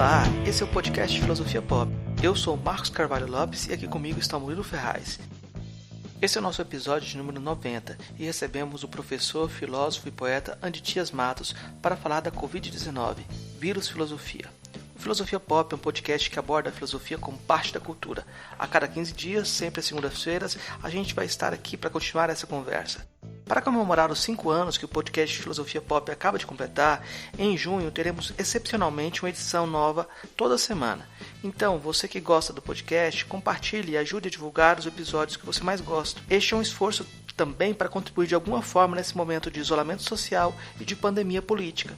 Olá, esse é o podcast Filosofia Pop. Eu sou Marcos Carvalho Lopes e aqui comigo está o Murilo Ferraz. Esse é o nosso episódio de número 90 e recebemos o professor, filósofo e poeta Anditias Matos para falar da Covid-19, vírus filosofia. O Filosofia Pop é um podcast que aborda a filosofia como parte da cultura. A cada 15 dias, sempre às segundas-feiras, a gente vai estar aqui para continuar essa conversa. Para comemorar os 5 anos que o podcast Filosofia Pop acaba de completar, em junho teremos excepcionalmente uma edição nova toda semana. Então, você que gosta do podcast, compartilhe e ajude a divulgar os episódios que você mais gosta. Este é um esforço também para contribuir de alguma forma nesse momento de isolamento social e de pandemia política.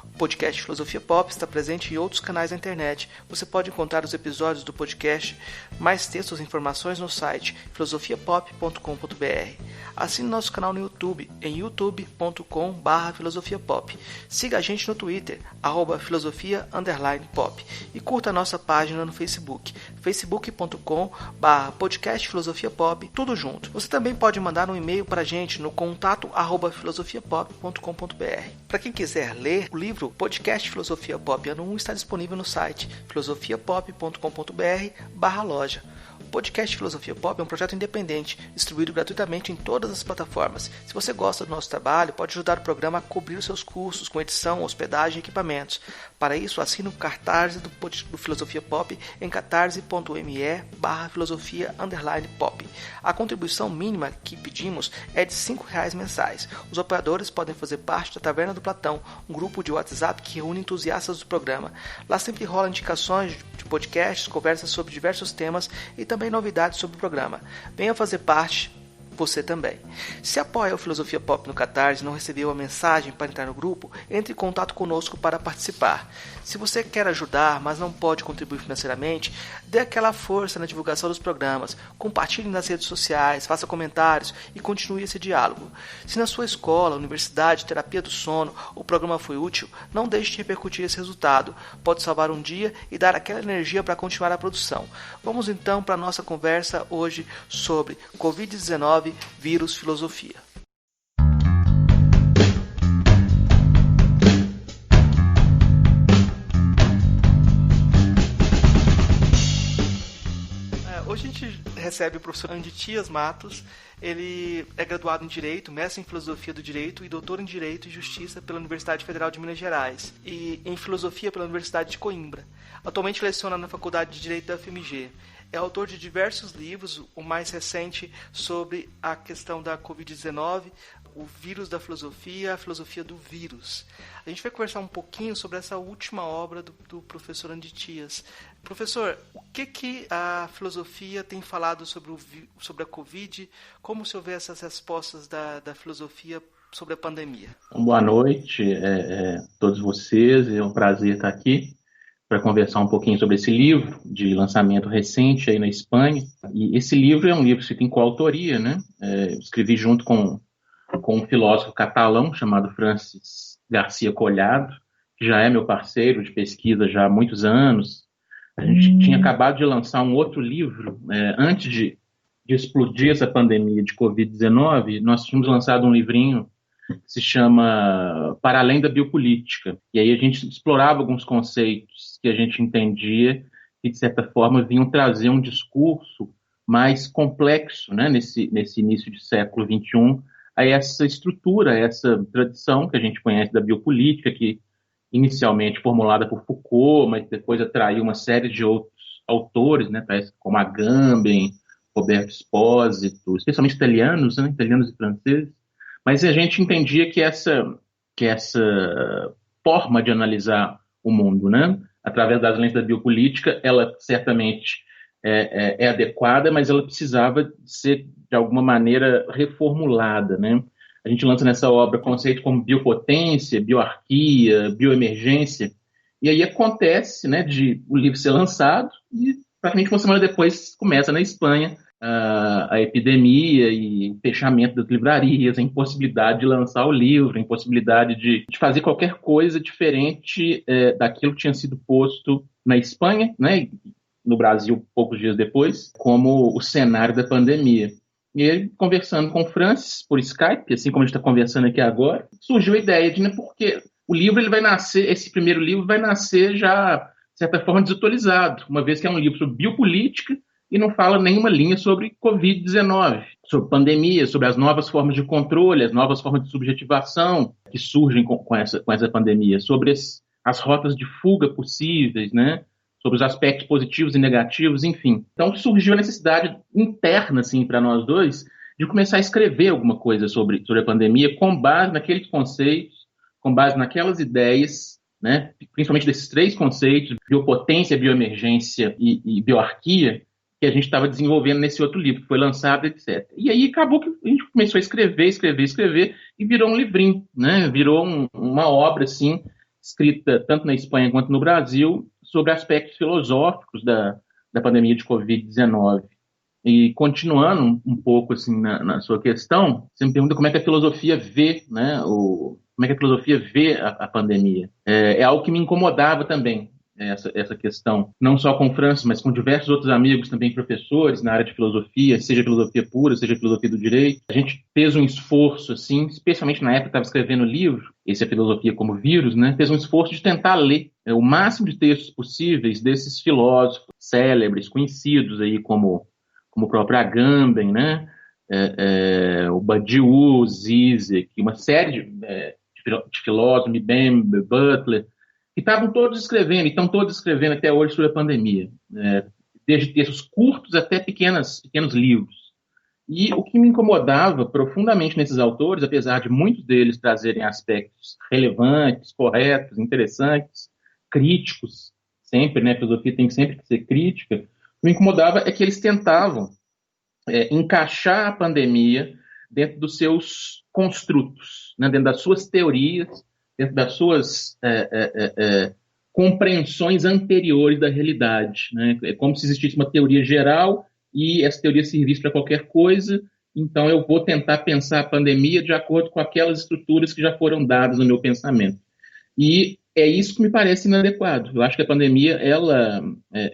O podcast Filosofia Pop está presente em outros canais da internet. Você pode encontrar os episódios do podcast, mais textos e informações no site filosofiapop.com.br. Assine nosso canal no YouTube, em youtube.com/filosofiapop. Siga a gente no Twitter, @filosofia_pop. E curta a nossa página no Facebook, facebook.com/podcastfilosofiapop, tudo junto. Você também pode mandar um e-mail para a gente no contato@filosofiapop.com.br. Para quem quiser ler o livro Podcast Filosofia Pop Ano 1 está disponível no site filosofiapop.com.br/loja. O podcast Filosofia Pop é um projeto independente, distribuído gratuitamente em todas as plataformas. Se você gosta do nosso trabalho, pode ajudar o programa a cobrir os seus custos com edição, hospedagem e equipamentos. Para isso, assine o Catarse do Filosofia Pop em catarse.me/filosofia_pop. A contribuição mínima que pedimos é de R$5 mensais. Os apoiadores podem fazer parte da Taverna do Platão, um grupo de WhatsApp que reúne entusiastas do programa. Lá sempre rola indicações de podcasts, conversas sobre diversos temas e também novidades sobre o programa. Venha fazer parte você também. Se apoia o Filosofia Pop no Catarse e não recebeu a mensagem para entrar no grupo, entre em contato conosco para participar. Se você quer ajudar, mas não pode contribuir financeiramente, dê aquela força na divulgação dos programas, compartilhe nas redes sociais, faça comentários e continue esse diálogo. Se na sua escola, universidade, terapia do sono, o programa foi útil, não deixe de repercutir esse resultado. Pode salvar um dia e dar aquela energia para continuar a produção. Vamos então para a nossa conversa hoje sobre Covid-19, vírus filosofia. Hoje a gente recebe o professor Anditias Matos. Ele é graduado em Direito, mestre em Filosofia do Direito e doutor em Direito e Justiça pela Universidade Federal de Minas Gerais e em Filosofia pela Universidade de Coimbra. Atualmente leciona na Faculdade de Direito da UFMG. É autor de diversos livros, o mais recente sobre a questão da Covid-19, o vírus da filosofia, a filosofia do vírus. A gente vai conversar um pouquinho sobre essa última obra do professor Anditias. Professor, o que a filosofia tem falado sobre a Covid? Como o senhor vê essas respostas da filosofia sobre a pandemia? Boa noite a todos vocês, é um prazer estar aqui para conversar um pouquinho sobre esse livro de lançamento recente aí na Espanha. E esse livro é um livro escrito em coautoria, né? Escrevi junto com um filósofo catalão chamado Francis Garcia Collado, que já é meu parceiro de pesquisa já há muitos anos. A gente tinha acabado de lançar um outro livro, antes de explodir essa pandemia de Covid-19, nós tínhamos lançado um livrinho que se chama Para Além da Biopolítica. E aí a gente explorava alguns conceitos que a gente entendia e, de certa forma, vinham trazer um discurso mais complexo, né, nesse início de século XXI, a essa estrutura, essa tradição que a gente conhece da biopolítica, que inicialmente formulada por Foucault, mas depois atraiu uma série de outros autores, né, como Agamben, Roberto Espósito, especialmente italianos, né, italianos e franceses. Mas a gente entendia que essa forma de analisar o mundo, né, através das lentes da biopolítica, ela certamente é adequada, mas ela precisava ser, de alguma maneira, reformulada, né? A gente lança nessa obra conceitos como biopotência, bioarquia, bioemergência, e aí acontece, né, de o livro ser lançado e praticamente uma semana depois começa na Espanha a epidemia e fechamento das livrarias, a impossibilidade de lançar o livro, a impossibilidade de fazer qualquer coisa diferente daquilo que tinha sido posto na Espanha, né, no Brasil poucos dias depois, como o cenário da pandemia. E ele, conversando com o Francis por Skype, assim como a gente está conversando aqui agora, surgiu a ideia de, né, porque o livro ele vai nascer, esse primeiro livro vai nascer já, de certa forma, desatualizado, uma vez que é um livro sobre biopolítica e não fala nenhuma linha sobre Covid-19, sobre pandemia, sobre as novas formas de controle, as novas formas de subjetivação que surgem com essa pandemia, sobre as rotas de fuga possíveis, né? Sobre os aspectos positivos e negativos, enfim. Então surgiu a necessidade interna, assim, para nós dois, de começar a escrever alguma coisa sobre a pandemia com base naqueles conceitos, com base naquelas ideias, né? Principalmente desses três conceitos, biopotência, bioemergência e bioarquia, que a gente estava desenvolvendo nesse outro livro, que foi lançado, etc. E aí acabou que a gente começou a escrever, e virou um livrinho, né? Virou uma obra, assim, escrita tanto na Espanha quanto no Brasil, sobre aspectos filosóficos da pandemia de Covid-19. E continuando um pouco assim na sua questão, você me pergunta como é que a filosofia vê, né, como é que a filosofia vê a pandemia. É algo que me incomodava também, essa questão, não só com o Francis, mas com diversos outros amigos, também professores na área de filosofia, seja filosofia pura, seja filosofia do direito. A gente fez um esforço, assim, especialmente na época que estava escrevendo o livro, esse é Filosofia como Vírus, né, fez um esforço de tentar ler o máximo de textos possíveis desses filósofos célebres, conhecidos aí como o próprio Agamben, né, o Badiou, o Zizek, uma série de filósofos, Mbembe, Butler, que estavam todos escrevendo, e estão todos escrevendo até hoje sobre a pandemia, desde textos curtos até pequenos livros. E o que me incomodava profundamente nesses autores, apesar de muitos deles trazerem aspectos relevantes, corretos, interessantes, críticos, sempre, né, a filosofia tem sempre que ser crítica, o que me incomodava é que eles tentavam encaixar a pandemia dentro dos seus construtos, né, dentro das suas teorias, dentro das suas compreensões anteriores da realidade. Né? É como se existisse uma teoria geral e essa teoria servisse para qualquer coisa, então eu vou tentar pensar a pandemia de acordo com aquelas estruturas que já foram dadas no meu pensamento. E é isso que me parece inadequado. Eu acho que a pandemia, ela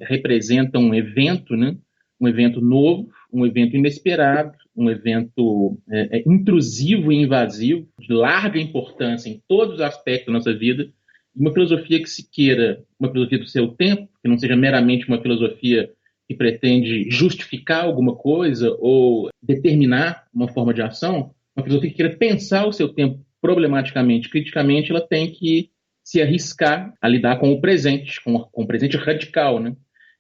representa um evento, né? Um evento novo, um evento inesperado, um evento intrusivo e invasivo, de larga importância em todos os aspectos da nossa vida, uma filosofia que se queira, uma filosofia do seu tempo, que não seja meramente uma filosofia que pretende justificar alguma coisa ou determinar uma forma de ação, uma filosofia que queira pensar o seu tempo problematicamente, criticamente, ela tem que se arriscar a lidar com o presente, com o presente radical, né?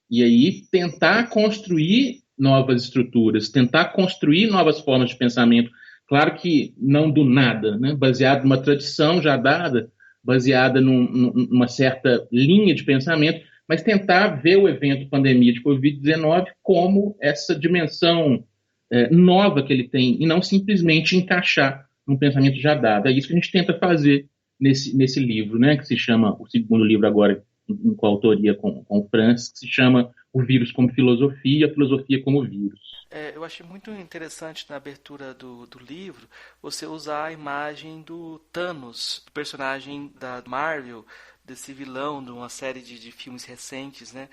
E aí tentar construir novas estruturas, tentar construir novas formas de pensamento, claro que não do nada, né? Baseado numa tradição já dada, baseada numa certa linha de pensamento, mas tentar ver o evento pandemia de Covid-19 como essa dimensão nova que ele tem, e não simplesmente encaixar num pensamento já dado. É isso que a gente tenta fazer nesse livro, né, que se chama, o segundo livro agora, em coautoria com o Francis, que se chama O Vírus como Filosofia, a Filosofia como Vírus. Eu achei muito interessante na abertura do livro você usar a imagem do Thanos, personagem da Marvel, desse vilão de uma série de filmes recentes, né?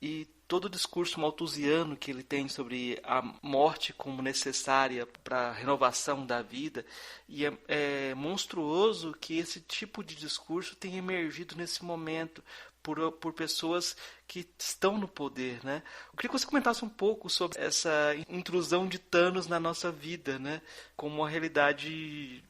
E todo o discurso malthusiano que ele tem sobre a morte como necessária para a renovação da vida. E é monstruoso que esse tipo de discurso tenha emergido nesse momento por pessoas que estão no poder, né? Eu queria que você comentasse um pouco sobre essa intrusão de Thanos na nossa vida, né? Como uma realidade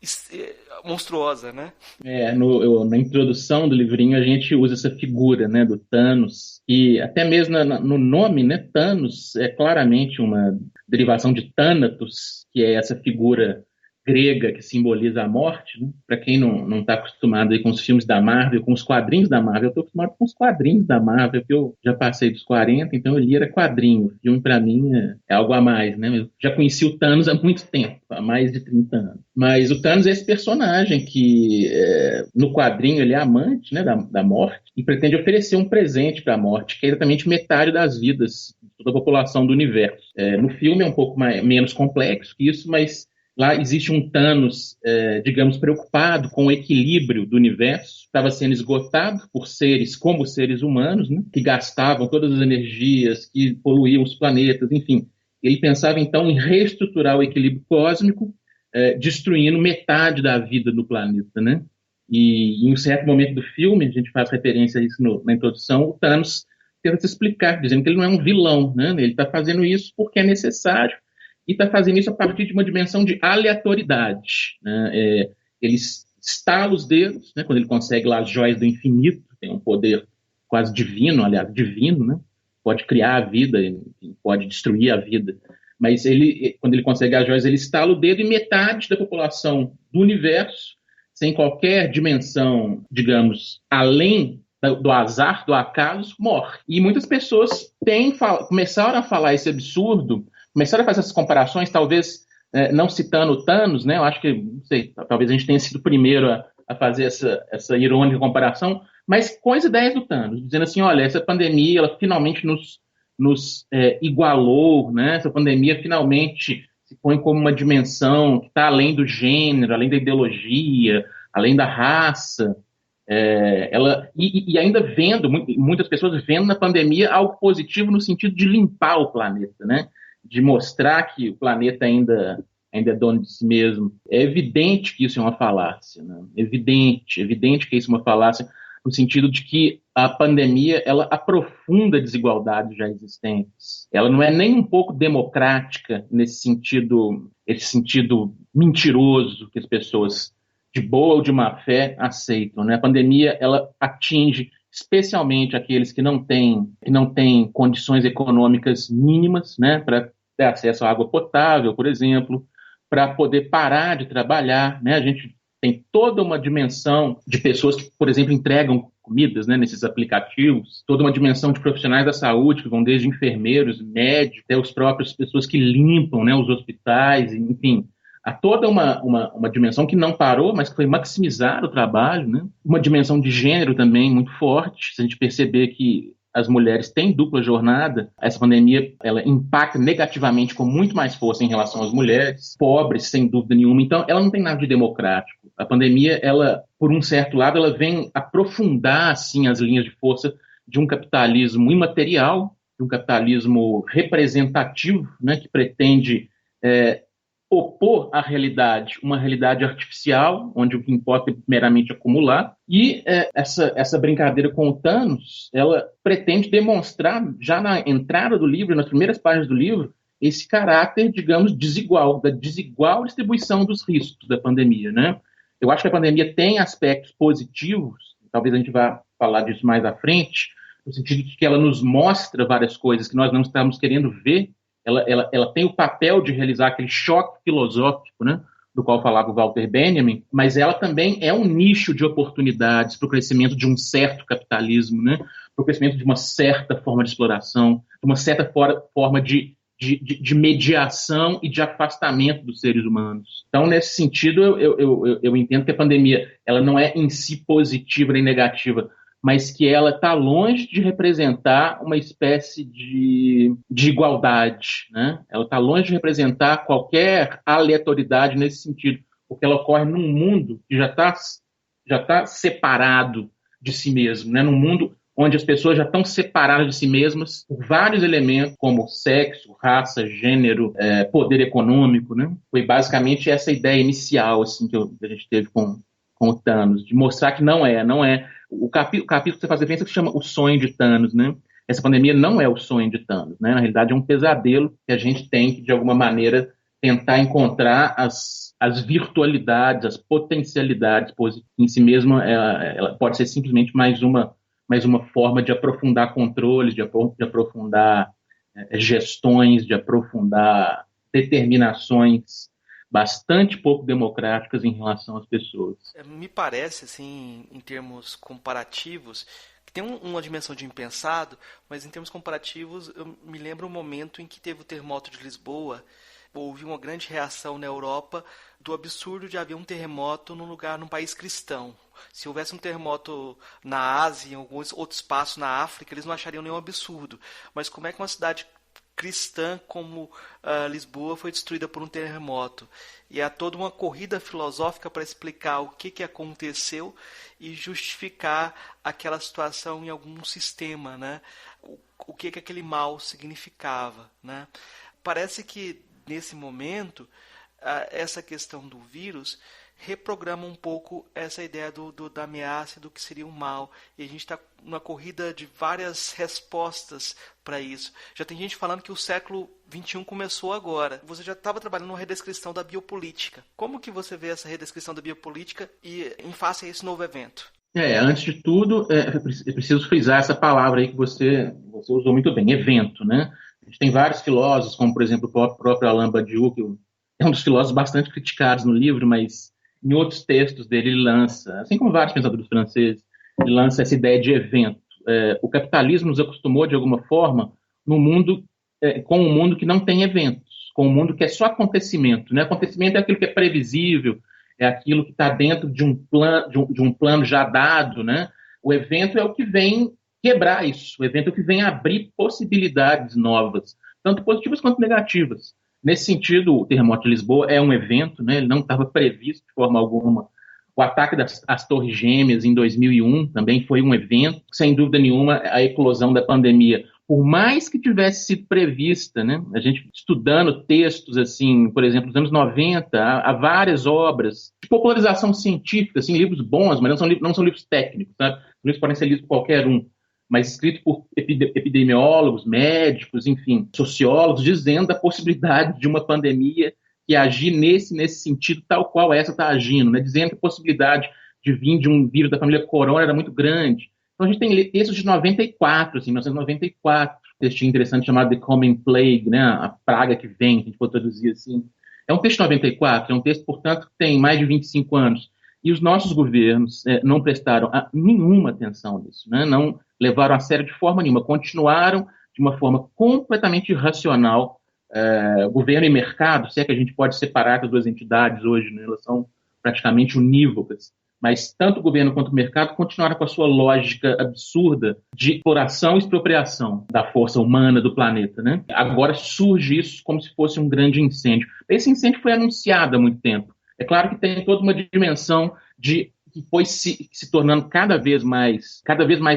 monstruosa, né? Na introdução do livrinho a gente usa essa figura, né, do Thanos, e até mesmo no nome, né, Thanos é claramente uma derivação de Thanatos, que é essa figura grega que simboliza a morte, né? Para quem não está acostumado aí com os filmes da Marvel, com os quadrinhos da Marvel, eu estou acostumado com os quadrinhos da Marvel, porque eu já passei dos 40, então eu li era quadrinho. O filme, para mim, é algo a mais, né? Eu já conheci o Thanos há muito tempo, há mais de 30 anos. Mas o Thanos é esse personagem que, no quadrinho, ele é amante, né, da morte e pretende oferecer um presente para a morte, que é exatamente metade das vidas de toda a população do universo. No filme é um pouco menos complexo que isso, mas lá existe um Thanos, digamos, preocupado com o equilíbrio do universo, estava sendo esgotado por seres como os seres humanos, né, que gastavam todas as energias, que poluíam os planetas, enfim. Ele pensava, então, em reestruturar o equilíbrio cósmico, destruindo metade da vida do planeta, né? E em um certo momento do filme, a gente faz referência a isso na introdução, o Thanos tenta se explicar, dizendo que ele não é um vilão, né? Ele está fazendo isso porque é necessário e está fazendo isso a partir de uma dimensão de aleatoriedade, né? Ele estala os dedos, né? Quando ele consegue lá as joias do infinito, tem um poder quase divino, aliás, divino, né? Pode criar a vida, pode destruir a vida. Mas quando ele consegue as joias, ele estala o dedo e metade da população do universo, sem qualquer dimensão, digamos, além do azar, do acaso, morre. E muitas pessoas começaram a falar esse absurdo, começaram a fazer essas comparações, talvez não citando o Thanos, né? Eu acho que, não sei, talvez a gente tenha sido o primeiro a fazer essa irônica comparação, mas com as ideias do Thanos, dizendo assim, olha, essa pandemia, ela finalmente nos igualou, né? Essa pandemia finalmente se põe como uma dimensão que está além do gênero, além da ideologia, além da raça. E ainda vendo, muitas pessoas vendo na pandemia algo positivo no sentido de limpar o planeta, né? De mostrar que o planeta ainda é dono de si mesmo. É evidente que isso é uma falácia, né? Evidente que isso é uma falácia, no sentido de que a pandemia ela aprofunda desigualdades já existentes. Ela não é nem um pouco democrática nesse sentido, esse sentido mentiroso que as pessoas de boa ou de má fé aceitam, né? A pandemia ela atinge especialmente aqueles que não têm condições econômicas mínimas, né, para ter acesso à água potável, por exemplo, para poder parar de trabalhar, né? A gente tem toda uma dimensão de pessoas que, por exemplo, entregam comidas, né, nesses aplicativos, toda uma dimensão de profissionais da saúde, que vão desde enfermeiros, médicos, até as próprias pessoas que limpam, né, os hospitais, enfim. Há toda uma dimensão que não parou, mas que foi maximizar o trabalho, né? Uma dimensão de gênero também muito forte. Se a gente perceber que as mulheres têm dupla jornada, essa pandemia ela impacta negativamente com muito mais força em relação às mulheres, pobres, sem dúvida nenhuma. Então, ela não tem nada de democrático. A pandemia, ela, por um certo lado, ela vem aprofundar, assim, as linhas de força de um capitalismo imaterial, de um capitalismo representativo, né, que pretende opor à realidade uma realidade artificial, onde o que importa é meramente acumular, e essa brincadeira com o Thanos, ela pretende demonstrar, já na entrada do livro, nas primeiras páginas do livro, esse caráter, digamos, desigual, da desigual distribuição dos riscos da pandemia, né? Eu acho que a pandemia tem aspectos positivos, talvez a gente vá falar disso mais à frente, no sentido de que ela nos mostra várias coisas que nós não estamos querendo ver. Ela tem o papel de realizar aquele choque filosófico, né, do qual falava o Walter Benjamin, mas ela também é um nicho de oportunidades para o crescimento de um certo capitalismo, né, para o crescimento de uma certa forma de exploração, de uma certa forma de mediação e de afastamento dos seres humanos. Então, nesse sentido, eu entendo que a pandemia ela não é em si positiva nem negativa, mas que ela está longe de representar uma espécie de igualdade, né? Ela está longe de representar qualquer aleatoriedade nesse sentido, porque ela ocorre num mundo que já tá separado de si mesmo, né? Num mundo onde as pessoas já estão separadas de si mesmas por vários elementos, como sexo, raça, gênero, poder econômico, né? Foi basicamente essa ideia inicial assim, que a gente teve com o Thanos, de mostrar que não é. O capítulo que você faz referência que chama O Sonho de Thanos, né? Essa pandemia não é o sonho de Thanos, né? Na realidade é um pesadelo que a gente tem que, de alguma maneira, tentar encontrar as virtualidades, as potencialidades em si mesma. Ela pode ser simplesmente mais uma forma de aprofundar controles, de aprofundar gestões, de aprofundar determinações bastante pouco democráticas em relação às pessoas. Me parece, assim, em termos comparativos, que tem uma dimensão de impensado, mas em termos comparativos, eu me lembro um momento em que teve o terremoto de Lisboa. Houve uma grande reação na Europa do absurdo de haver um terremoto num país cristão. Se houvesse um terremoto na Ásia, em alguns outros espaços na África, eles não achariam nenhum absurdo. Mas como é que uma cidade cristã como Lisboa foi destruída por um terremoto? E há toda uma corrida filosófica para explicar o que aconteceu e justificar aquela situação em algum sistema, né? O que aquele mal significava, né? Parece que nesse momento essa questão do vírus reprograma um pouco essa ideia da ameaça, do que seria um mal. E a gente está numa corrida de várias respostas para isso. Já tem gente falando que o século XXI começou agora. Você já estava trabalhando uma redescrição da biopolítica. Como que você vê essa redescrição da biopolítica e em face a esse novo evento? Antes de tudo, eu preciso frisar essa palavra aí que você usou muito bem, evento, né? A gente tem vários filósofos, como, por exemplo, o próprio Alain Badiou, que é um dos filósofos bastante criticados no livro, mas em outros textos dele ele lança, assim como vários pensadores franceses, ele lança essa ideia de evento. O capitalismo nos acostumou, de alguma forma, no mundo, com um mundo que não tem eventos, com um mundo que é só acontecimento, né? Acontecimento é aquilo que é previsível, é aquilo que está dentro de um plano já dado, né? O evento é o que vem quebrar isso, o evento é o que vem abrir possibilidades novas, tanto positivas quanto negativas. Nesse sentido, o terremoto de Lisboa é um evento, né? Ele não estava previsto de forma alguma. O ataque das Torres Gêmeas em 2001 também foi um evento. Sem dúvida nenhuma, a eclosão da pandemia, por mais que tivesse sido prevista, né? A gente estudando textos, assim, por exemplo, nos anos 90, há várias obras de popularização científica, assim, livros bons, mas não são livros técnicos, tá? Livros podem ser lidos por qualquer um, mas escritos por epidemiólogos, médicos, enfim, sociólogos, dizendo da possibilidade de uma pandemia que agir nesse sentido tal qual essa está agindo, né? Dizendo que a possibilidade de vir de um vírus da família corona era muito grande. Então a gente tem textos de 94, assim, 1994, um textinho interessante chamado The Coming Plague, né? A praga que vem, que a gente pode traduzir assim. É um texto de 94, é um texto, portanto, que tem mais de 25 anos. E os nossos governos não prestaram nenhuma atenção nisso, né? Não levaram a sério de forma nenhuma, continuaram de uma forma completamente irracional. Governo e mercado, se é que a gente pode separar as duas entidades hoje, né? Elas são praticamente unívocas, mas tanto o governo quanto o mercado continuaram com a sua lógica absurda de exploração e expropriação da força humana do planeta, né? Agora surge isso como se fosse um grande incêndio. Esse incêndio foi anunciado há muito tempo. É claro que tem toda uma dimensão que foi se tornando cada vez mais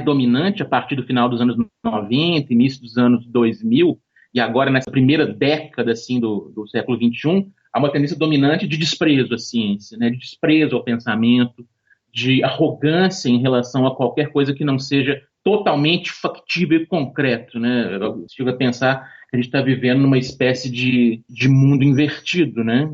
dominante a partir do final dos anos 90, início dos anos 2000, e agora nessa primeira década assim, do século XXI, há uma tendência dominante de desprezo à ciência, né? De desprezo ao pensamento, de arrogância em relação a qualquer coisa que não seja totalmente factível e concreto, né? Eu chego a pensar que a gente está vivendo numa espécie de mundo invertido, né?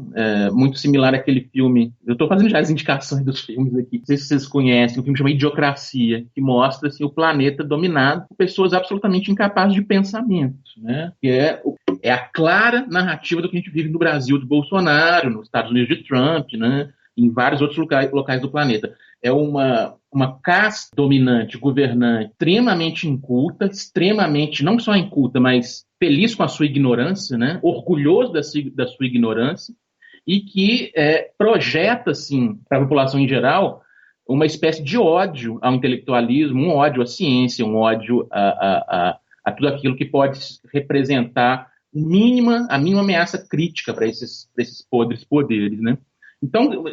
Muito similar àquele filme. Eu estou fazendo já as indicações dos filmes aqui. Não sei se vocês conhecem, um filme chamado Idiocracia, que mostra assim, o planeta dominado por pessoas absolutamente incapazes de pensamento, né? Que é a clara narrativa do que a gente vive no Brasil de Bolsonaro, nos Estados Unidos de Trump, né? Em vários outros locais do planeta. É uma casta dominante, governante, extremamente inculta, extremamente, não só inculta, mas feliz com a sua ignorância, né? Orgulhoso da sua ignorância, e que projeta, assim, para a população em geral, uma espécie de ódio ao intelectualismo, um ódio à ciência, um ódio a tudo aquilo que pode representar a mínima ameaça crítica para esses podres poderes, né? Então,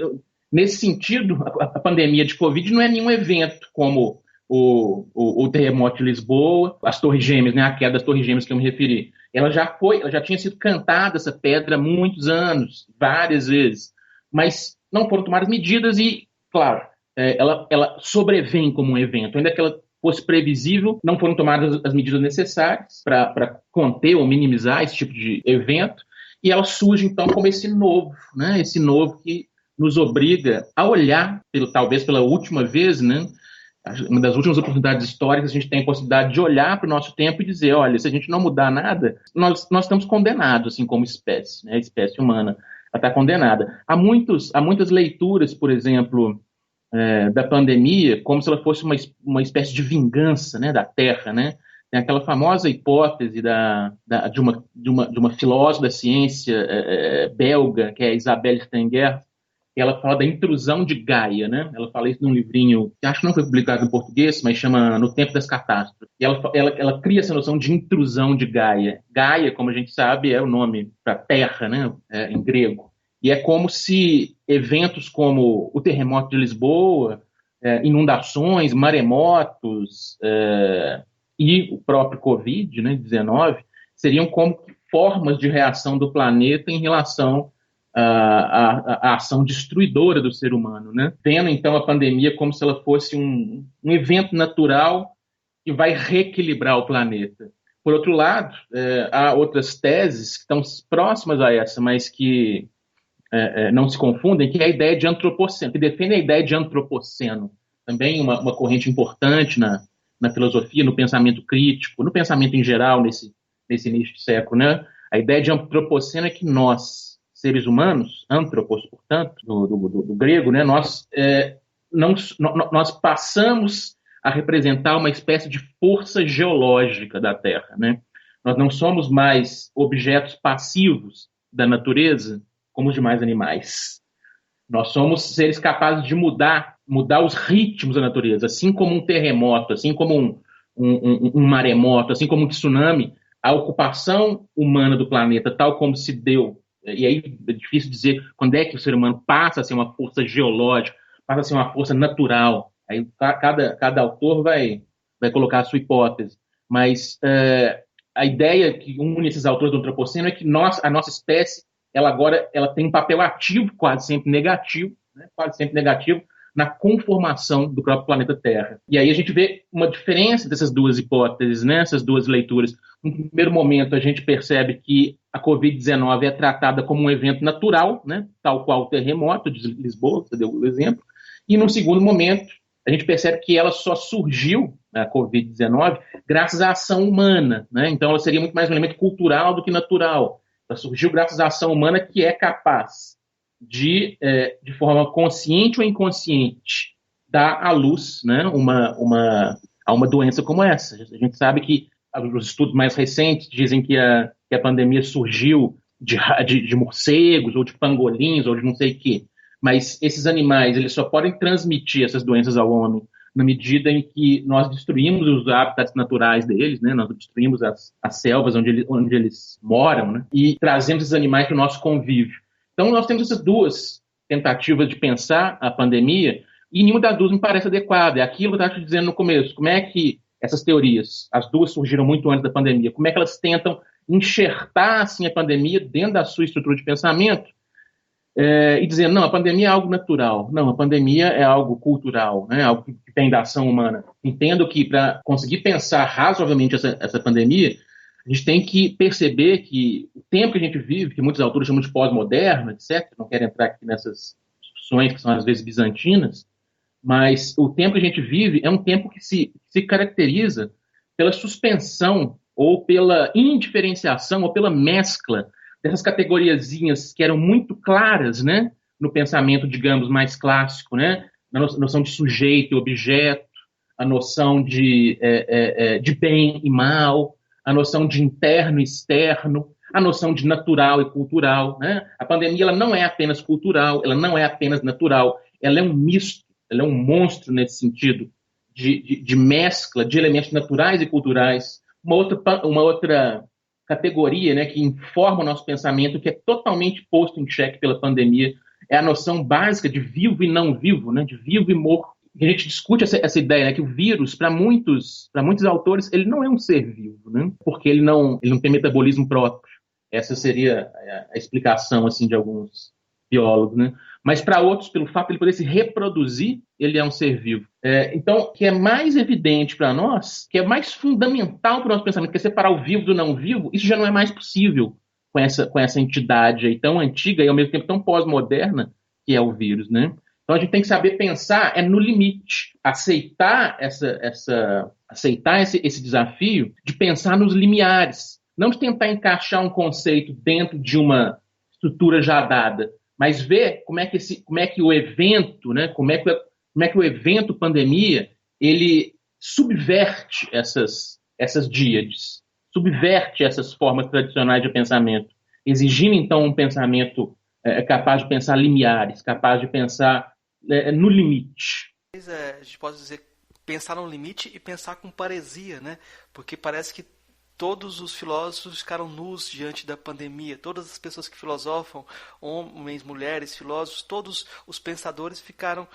nesse sentido, a pandemia de Covid não é nenhum evento como o terremoto de Lisboa, as Torres Gêmeas, né, a queda das Torres Gêmeas que eu me referi. Ela já tinha sido cantada, essa pedra, há muitos anos, várias vezes, mas não foram tomadas medidas e, claro, ela sobrevém como um evento. Ainda que ela fosse previsível, não foram tomadas as medidas necessárias para conter ou minimizar esse tipo de evento, e ela surge, então, como esse novo, né? Esse novo que nos obriga a olhar, talvez pela última vez, né? Uma das últimas oportunidades históricas, a gente tem a possibilidade de olhar para o nosso tempo e dizer, olha, se a gente não mudar nada, nós estamos condenados, assim, como espécie, né? A espécie humana está condenada. Há muitas leituras, por exemplo, da pandemia, como se ela fosse uma espécie de vingança, né, da Terra, né? Tem aquela famosa hipótese de uma filósofa da ciência belga, que é Isabelle Stenger, que ela fala da intrusão de Gaia, né? Ela fala isso num livrinho que acho que não foi publicado em português, mas chama No Tempo das Catástrofes. E ela cria essa noção de intrusão de Gaia. Gaia, como a gente sabe, é o nome para Terra, né? Em grego. E é como se eventos como o terremoto de Lisboa, inundações, maremotos e o próprio Covid, né, 19, seriam como formas de reação do planeta em relação a ação destruidora do ser humano, né? Vendo, então, a pandemia como se ela fosse um evento natural que vai reequilibrar o planeta. Por outro lado, há outras teses que estão próximas a essa, mas que não se confundem, que é a ideia de antropoceno, que defende a ideia de antropoceno. Também uma corrente importante na filosofia, no pensamento crítico, no pensamento em geral, nesse início de século, né? A ideia de antropoceno é que nós, seres humanos, antropos, portanto, do grego, né? Nós passamos a representar uma espécie de força geológica da Terra, né? Nós não somos mais objetos passivos da natureza, como os demais animais. Nós somos seres capazes de mudar os ritmos da natureza, assim como um terremoto, assim como um maremoto, assim como um tsunami, a ocupação humana do planeta, tal como se deu, e aí é difícil dizer quando é que o ser humano passa a ser uma força geológica, passa a ser uma força natural. Aí cada autor vai colocar a sua hipótese. Mas a ideia que une esses autores do Antropoceno é que a nossa espécie ela tem um papel ativo, quase sempre negativo, né, na conformação do próprio planeta Terra. E aí a gente vê uma diferença dessas duas hipóteses, né, essas duas leituras. No primeiro momento, a gente percebe que a Covid-19 é tratada como um evento natural, né, tal qual o terremoto de Lisboa, você deu o exemplo. E no segundo momento, a gente percebe que ela só surgiu, a Covid-19, graças à ação humana, né? Então ela seria muito mais um elemento cultural do que natural. Ela surgiu graças à ação humana que é capaz de forma consciente ou inconsciente, dar à luz, né, a uma doença como essa. A gente sabe que os estudos mais recentes dizem que a pandemia surgiu de morcegos, ou de pangolins, ou de não sei o quê. Mas esses animais, eles só podem transmitir essas doenças ao homem na medida em que nós destruímos os hábitats naturais deles, né? Nós destruímos as selvas onde eles moram, né? E trazemos esses animais para o nosso convívio. Então, nós temos essas duas tentativas de pensar a pandemia e nenhuma das duas me parece adequada. É aquilo que eu estava te dizendo no começo. Como é que essas teorias, as duas surgiram muito antes da pandemia, como é que elas tentam enxertar assim, a pandemia dentro da sua estrutura de pensamento e dizendo, não, a pandemia é algo natural, não, a pandemia é algo cultural, né, algo que tem da ação humana. Entendo que para conseguir pensar razoavelmente essa pandemia, a gente tem que perceber que o tempo que a gente vive, que muitos autores chamam de pós-moderno, etc., não quero entrar aqui nessas discussões que são às vezes bizantinas, mas o tempo que a gente vive é um tempo que se caracteriza pela suspensão ou pela indiferenciação ou pela mescla dessas categoriazinhas que eram muito claras, né, no pensamento, digamos, mais clássico, né, na noção de sujeito e objeto, a noção de bem e mal, a noção de interno e externo, a noção de natural e cultural, né? A pandemia ela não é apenas cultural, ela não é apenas natural, ela é um misto, ela é um monstro nesse sentido de mescla de elementos naturais e culturais. Uma outra categoria, né, que informa o nosso pensamento, que é totalmente posto em xeque pela pandemia, é a noção básica de vivo e não vivo, né, de vivo e morto. A gente discute essa ideia, né, que o vírus, para muitos autores, ele não é um ser vivo, né, porque ele não tem metabolismo próprio. Essa seria a explicação assim, de alguns biólogos, né? Mas para outros, pelo fato de ele poder se reproduzir, ele é um ser vivo. Então, que é mais evidente para nós, que é mais fundamental para o nosso pensamento, que é separar o vivo do não vivo, isso já não é mais possível com essa entidade aí tão antiga e ao mesmo tempo tão pós-moderna que é o vírus, né? Então a gente tem que saber pensar no limite, aceitar esse desafio de pensar nos limiares, não de tentar encaixar um conceito dentro de uma estrutura já dada, mas ver como é que o evento, né, como é que o evento pandemia, ele subverte essas díades, subverte essas formas tradicionais de pensamento, exigindo então um pensamento capaz de pensar limiares, capaz de pensar no limite. A gente pode dizer pensar no limite e pensar com paresia, né? Porque parece que todos os filósofos ficaram nus diante da pandemia. Todas as pessoas que filosofam, homens, mulheres, filósofos, todos os pensadores ficaram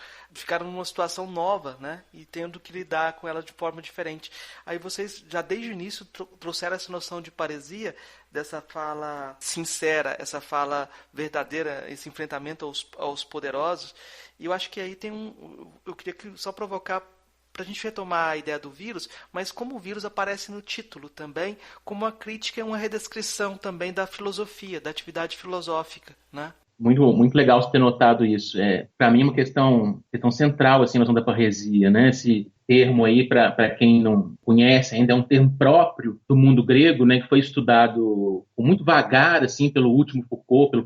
numa situação nova, né? E tendo que lidar com ela de forma diferente. Aí vocês, já desde o início, trouxeram essa noção de paresia, dessa fala sincera, essa fala verdadeira, esse enfrentamento aos poderosos. E eu acho que aí eu queria só provocar para a gente retomar a ideia do vírus, mas como o vírus aparece no título também, como uma crítica e uma redescrição também da filosofia, da atividade filosófica, né? Muito, muito legal você ter notado isso. Para mim é uma questão central assim, a noção da parresia, né? Esse termo aí, para quem não conhece ainda, é um termo próprio do mundo grego, né? Que foi estudado muito vagar assim, pelo Foucault,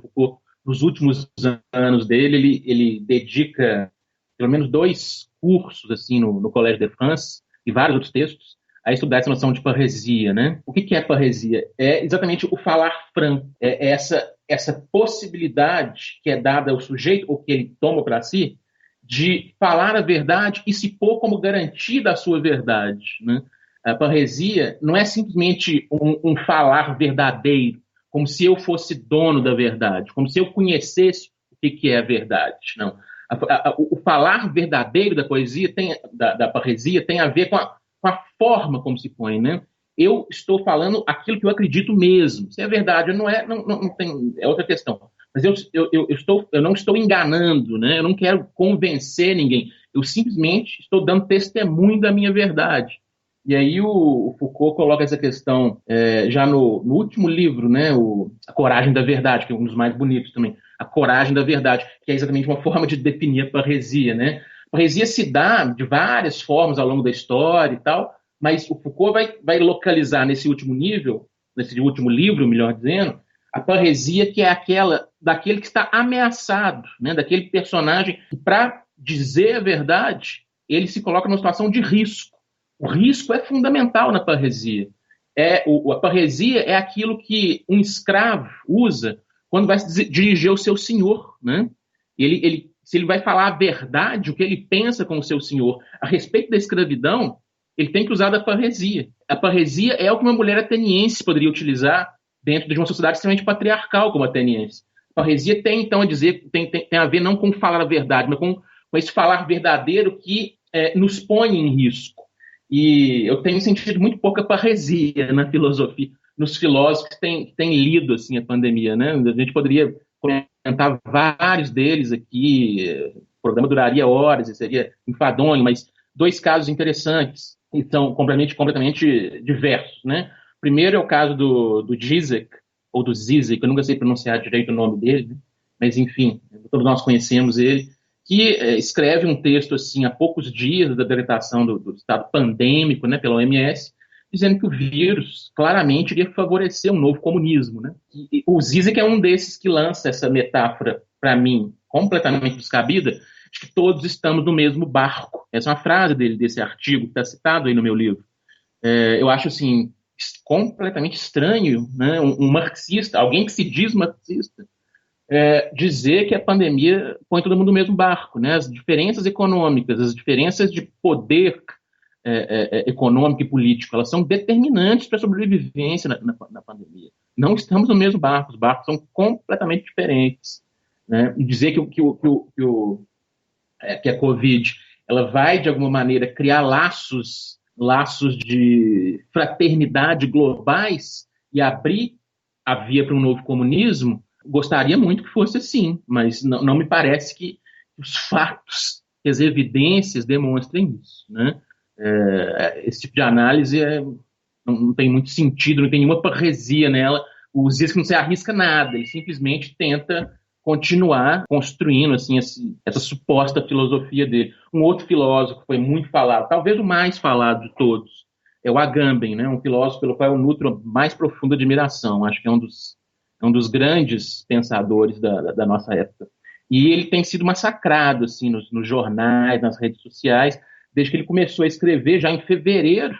nos últimos anos dele, ele dedica pelo menos 2 cursos assim no Collège de France e vários outros textos a estudar essa noção de parresia, né? O que é parresia? É exatamente o falar franco, é essa possibilidade que é dada ao sujeito, ou que ele toma para si, de falar a verdade e se pôr como garantida a sua verdade, né? A parresia não é simplesmente um falar verdadeiro, como se eu fosse dono da verdade, como se eu conhecesse o que é a verdade. Não. O falar verdadeiro da poesia, da parresia, tem a ver com a forma como se põe, né? Eu estou falando aquilo que eu acredito mesmo. Se é verdade ou não é, não tem, é outra questão. Mas eu não estou enganando, né? Eu não quero convencer ninguém. Eu simplesmente estou dando testemunho da minha verdade. E aí o Foucault coloca essa questão já no último livro, né? A Coragem da Verdade, que é um dos mais bonitos também. A Coragem da Verdade, que é exatamente uma forma de definir a parresia, né? A parresia se dá de várias formas ao longo da história e tal, mas o Foucault vai localizar nesse último livro, melhor dizendo, a parresia que é daquele que está ameaçado, né? Daquele personagem que, para dizer a verdade, ele se coloca numa situação de risco. O risco é fundamental na parresia. A parresia é aquilo que um escravo usa quando vai se dirigir ao seu senhor, né? Se ele vai falar a verdade, o que ele pensa com o seu senhor a respeito da escravidão, ele tem que usar da parresia. A parresia é o que uma mulher ateniense poderia utilizar dentro de uma sociedade extremamente patriarcal como a ateniense. A parresia tem, então, tem a ver não com falar a verdade, mas com esse falar verdadeiro que nos põe em risco. E eu tenho sentido muito pouca parresia na filosofia, nos filósofos que têm lido assim, a pandemia, né? A gente poderia comentar vários deles aqui, o programa duraria horas e seria enfadonho, mas 2 casos interessantes e são completamente diversos, né? Primeiro é o caso do Zizek, ou do Zizek, eu nunca sei pronunciar direito o nome dele, né? Mas enfim, todos nós conhecemos ele, que escreve um texto assim há poucos dias da decretação do estado pandêmico, né, pela OMS, dizendo que o vírus claramente iria favorecer um novo comunismo, né? E o Zizek é um desses que lança essa metáfora, para mim, completamente descabida, de que todos estamos no mesmo barco. Essa é uma frase desse artigo que está citado aí no meu livro. Eu acho assim completamente estranho, né, um marxista, alguém que se diz marxista, dizer que a pandemia põe todo mundo no mesmo barco, né? As diferenças econômicas, as diferenças de poder econômico e político, elas são determinantes para a sobrevivência na pandemia. Não estamos no mesmo barco, os barcos são completamente diferentes, né? E dizer que a Covid ela vai, de alguma maneira, criar laços de fraternidade globais e abrir a via para um novo comunismo, gostaria muito que fosse assim, mas não me parece que os fatos, que as evidências demonstrem isso, né? Esse tipo de análise não tem muito sentido, não tem nenhuma parresia nela. O Zizek não se arrisca nada, ele simplesmente tenta continuar construindo assim, essa suposta filosofia dele. Um outro filósofo que foi muito falado, talvez o mais falado de todos, é o Agamben, né? Um filósofo pelo qual eu nutro mais profunda admiração. Acho que é um dos grandes pensadores da nossa época. E ele tem sido massacrado assim, nos jornais, nas redes sociais, desde que ele começou a escrever já em fevereiro,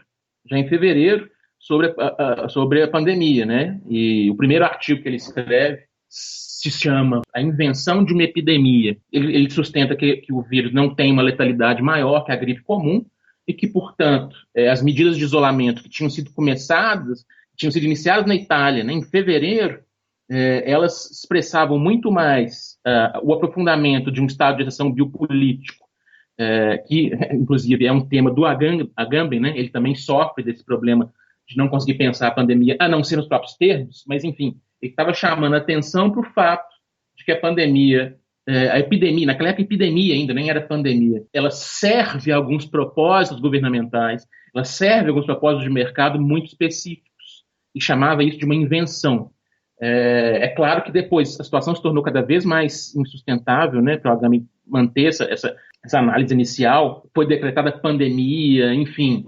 sobre a pandemia, né? E o primeiro artigo que ele escreve se chama A Invenção de uma Epidemia. Ele sustenta que o vírus não tem uma letalidade maior que a gripe comum e que, portanto, as medidas de isolamento que tinham sido começadas, tinham sido iniciadas na Itália, né, em fevereiro, elas expressavam muito mais o aprofundamento de um estado de exceção biopolítico, que, inclusive, é um tema do Agamben, né? Ele também sofre desse problema de não conseguir pensar a pandemia, a não ser nos próprios termos, mas, enfim, ele estava chamando a atenção para o fato de que a pandemia, a epidemia, naquela época, epidemia ainda, nem era pandemia, ela serve a alguns propósitos governamentais, ela serve a alguns propósitos de mercado muito específicos, e chamava isso de uma invenção. É claro que depois a situação se tornou cada vez mais insustentável, né, para o Agamben manter essa análise inicial, foi decretada pandemia, enfim,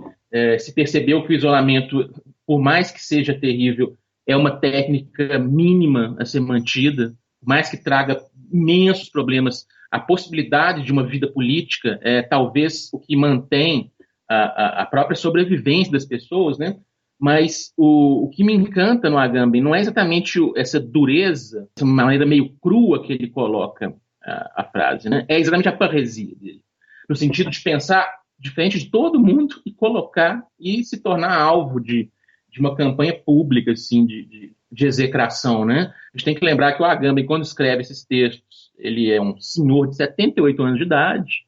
se percebeu que o isolamento, por mais que seja terrível, é uma técnica mínima a ser mantida, por mais que traga imensos problemas, a possibilidade de uma vida política é talvez o que mantém a própria sobrevivência das pessoas, né? Mas o que me encanta no Agamben não é exatamente essa dureza, essa maneira meio crua que ele coloca a frase, né? É exatamente a parresia dele, no sentido de pensar diferente de todo mundo e colocar e se tornar alvo de uma campanha pública, assim, de execração, né? A gente tem que lembrar que o Agamben, quando escreve esses textos, ele é um senhor de 78 anos de idade,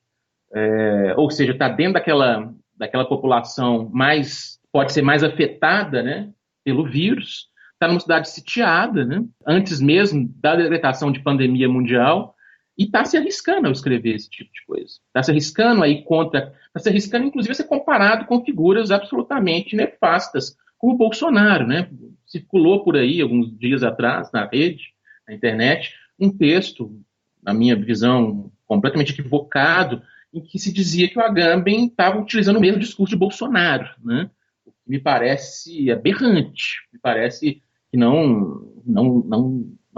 ou seja, está dentro daquela população pode ser mais afetada, né, pelo vírus, está numa cidade sitiada, né, antes mesmo da decretação de pandemia mundial, e está se arriscando ao escrever esse tipo de coisa. Está se arriscando inclusive a ser comparado com figuras absolutamente nefastas, como o Bolsonaro, né? Circulou por aí, alguns dias atrás, na rede, na internet, um texto, na minha visão, completamente equivocado, em que se dizia que o Agamben estava utilizando o mesmo discurso de Bolsonaro, né? Me parece aberrante, me parece que não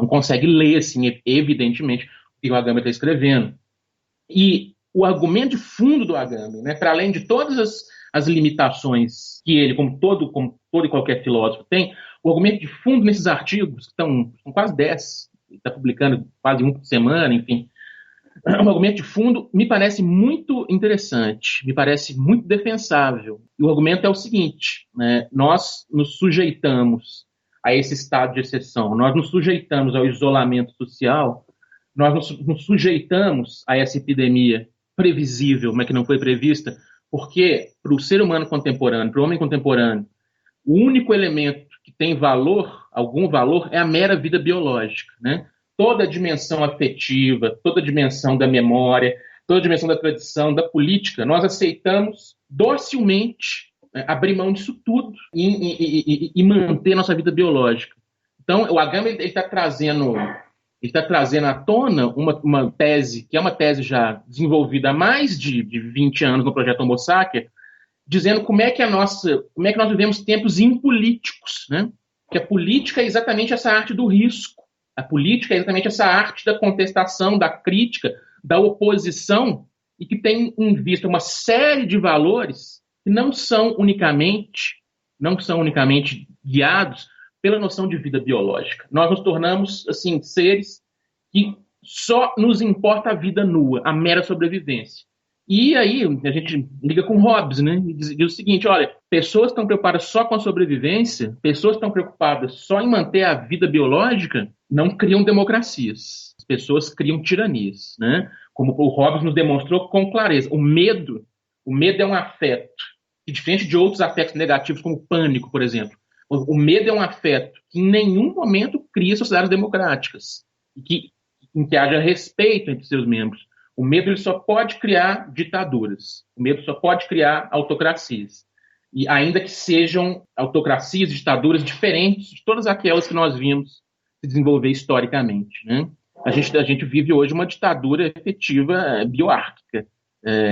consegue ler, assim, evidentemente, o que o Agamben está escrevendo. E o argumento de fundo do Agamben, né, para além de todas as limitações que ele, como todo e qualquer filósofo tem, o argumento de fundo nesses artigos, que são quase 10, está publicando quase um por semana, enfim, um argumento de fundo me parece muito interessante, me parece muito defensável. E o argumento é o seguinte, né? Nós nos sujeitamos a esse estado de exceção, nós nos sujeitamos ao isolamento social, nós nos sujeitamos a essa epidemia previsível, mas que não foi prevista, porque para o ser humano contemporâneo, para o homem contemporâneo, o único elemento que tem valor, algum valor, é a mera vida biológica, né? Toda a dimensão afetiva, toda a dimensão da memória, toda a dimensão da tradição, da política, nós aceitamos docilmente, né, abrir mão disso tudo e manter nossa vida biológica. Então, o Agamben está trazendo à tona uma tese, que é uma tese já desenvolvida há mais de 20 anos no projeto Homo Sacer, dizendo como é que nós vivemos tempos impolíticos, né? Que a política é exatamente essa arte do risco. A política é exatamente essa arte da contestação, da crítica, da oposição, e que tem em vista uma série de valores que não são unicamente guiados pela noção de vida biológica. Nós nos tornamos, assim, seres que só nos importa a vida nua, a mera sobrevivência. E aí a gente liga com Hobbes, né? E diz o seguinte, olha, pessoas estão preocupadas só com a sobrevivência, pessoas estão preocupadas só em manter a vida biológica, não criam democracias. As pessoas criam tiranias, né? Como o Hobbes nos demonstrou com clareza. O medo é um afeto, que diferente de outros afetos negativos, como o pânico, por exemplo. O medo é um afeto que em nenhum momento cria sociedades democráticas, em que haja respeito entre seus membros. O medo ele só pode criar ditaduras. O medo só pode criar autocracias. E ainda que sejam autocracias, ditaduras diferentes de todas aquelas que nós vimos se desenvolver historicamente, né? A gente vive hoje uma ditadura efetiva bioárquica,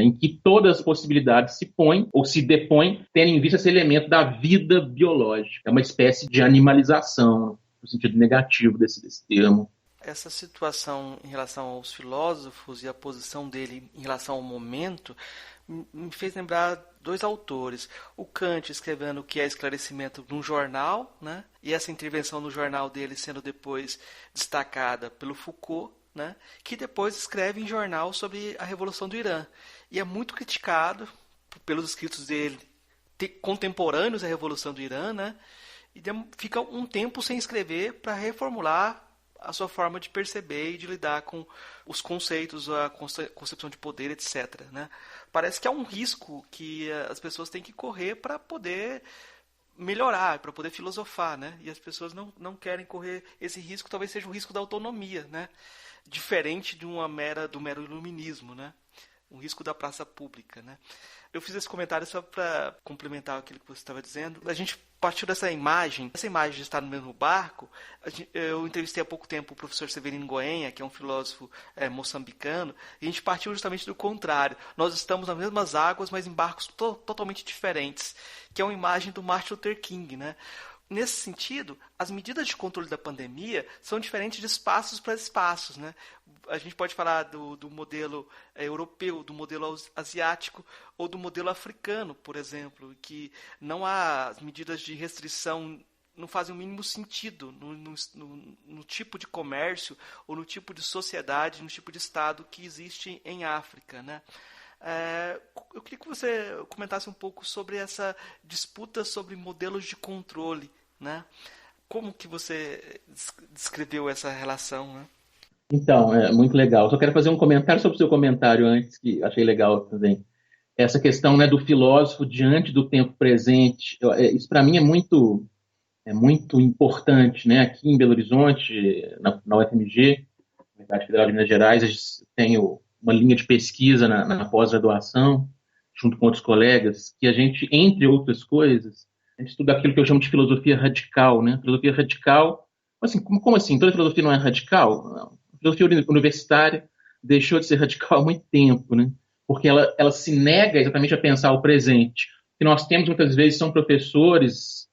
em que todas as possibilidades se põem ou se depõem, tendo em vista esse elemento da vida biológica. É uma espécie de animalização, no sentido negativo desse termo. Essa situação em relação aos filósofos e a posição dele em relação ao momento me fez lembrar dois autores. O Kant escrevendo o que é esclarecimento num jornal, né? E essa intervenção no jornal dele sendo depois destacada pelo Foucault, né? Que depois escreve em jornal sobre a Revolução do Irã. E é muito criticado pelos escritos dele contemporâneos à Revolução do Irã, né? e fica um tempo sem escrever para reformular a sua forma de perceber e de lidar com os conceitos, a concepção de poder, etc. Né? Parece que é um risco que as pessoas têm que correr para poder melhorar, para poder filosofar, né? E as pessoas não querem correr esse risco, talvez seja o risco da autonomia, né? Diferente de do mero iluminismo, né? Um risco da praça pública, né? Eu fiz esse comentário só para complementar aquilo que você estava dizendo. A gente partiu dessa imagem de estar no mesmo barco. Eu entrevistei há pouco tempo o professor Severino Goenha, que é um filósofo moçambicano, e a gente partiu justamente do contrário. Nós estamos nas mesmas águas, mas em barcos totalmente diferentes, que é uma imagem do Martin Luther King, né? Nesse sentido, as medidas de controle da pandemia são diferentes de espaços para espaços, né? A gente pode falar do modelo europeu, do modelo asiático ou do modelo africano, por exemplo, que não há as medidas de restrição, não fazem o mínimo sentido no tipo de comércio ou no tipo de sociedade, no tipo de Estado que existe em África, né? Eu queria que você comentasse um pouco sobre essa disputa sobre modelos de controle, né? Como que você descreveu essa relação, né? Então, é muito legal. Só quero fazer um comentário sobre o seu comentário antes, que achei legal também. Essa questão, né, do filósofo diante do tempo presente. Isso para mim é muito importante, né? Aqui em Belo Horizonte, na UFMG, Universidade Federal de Minas Gerais, a gente tem uma linha de pesquisa na pós-graduação, junto com outros colegas, que a gente, entre outras coisas, a gente estuda aquilo que eu chamo de filosofia radical, né? Filosofia radical, assim, como assim? Toda filosofia não é radical? Não. A filosofia universitária deixou de ser radical há muito tempo, né? Porque ela se nega exatamente a pensar o presente. O que nós temos muitas vezes são professores,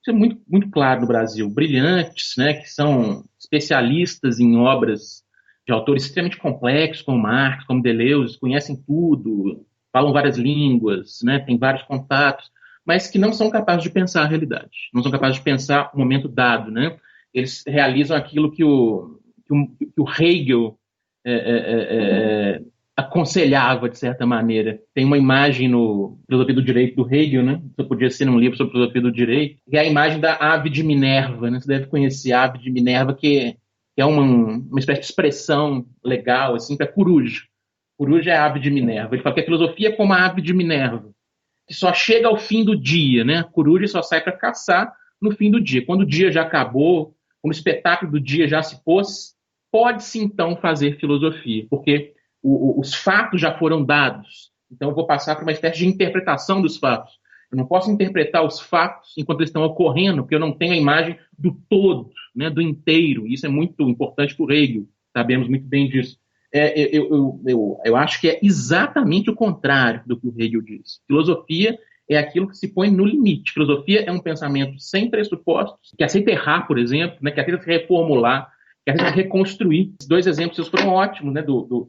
isso é muito, muito claro no Brasil, brilhantes, né? Que são especialistas em obras de autores extremamente complexos, como Marx, como Deleuze, conhecem tudo, falam várias línguas, né? Têm vários contatos, mas que não são capazes de pensar a realidade, não são capazes de pensar o momento dado, né? Eles realizam aquilo que o Hegel aconselhava, de certa maneira. Tem uma imagem no Filosofia do Direito do Hegel, né? Isso podia ser num livro sobre filosofia do direito, que é a imagem da ave de Minerva, né? Você deve conhecer a ave de Minerva, que é uma espécie de expressão legal, assim, para coruja. Coruja é a ave de Minerva. Ele fala que a filosofia é como a ave de Minerva, que só chega ao fim do dia, né? A coruja só sai para caçar no fim do dia. Quando o dia já acabou, quando o espetáculo do dia já se pôs, pode-se então fazer filosofia, porque os fatos já foram dados. Então eu vou passar por uma espécie de interpretação dos fatos. Eu não posso interpretar os fatos enquanto eles estão ocorrendo, porque eu não tenho a imagem do todo, né, do inteiro. Isso é muito importante para o Hegel, sabemos muito bem disso. Eu acho que é exatamente o contrário do que o Hegel diz. Filosofia é aquilo que se põe no limite. Filosofia é um pensamento sem pressupostos, que aceita errar, por exemplo, né, que aceita se reformular, que aceita reconstruir. Esses dois exemplos foram ótimos, né,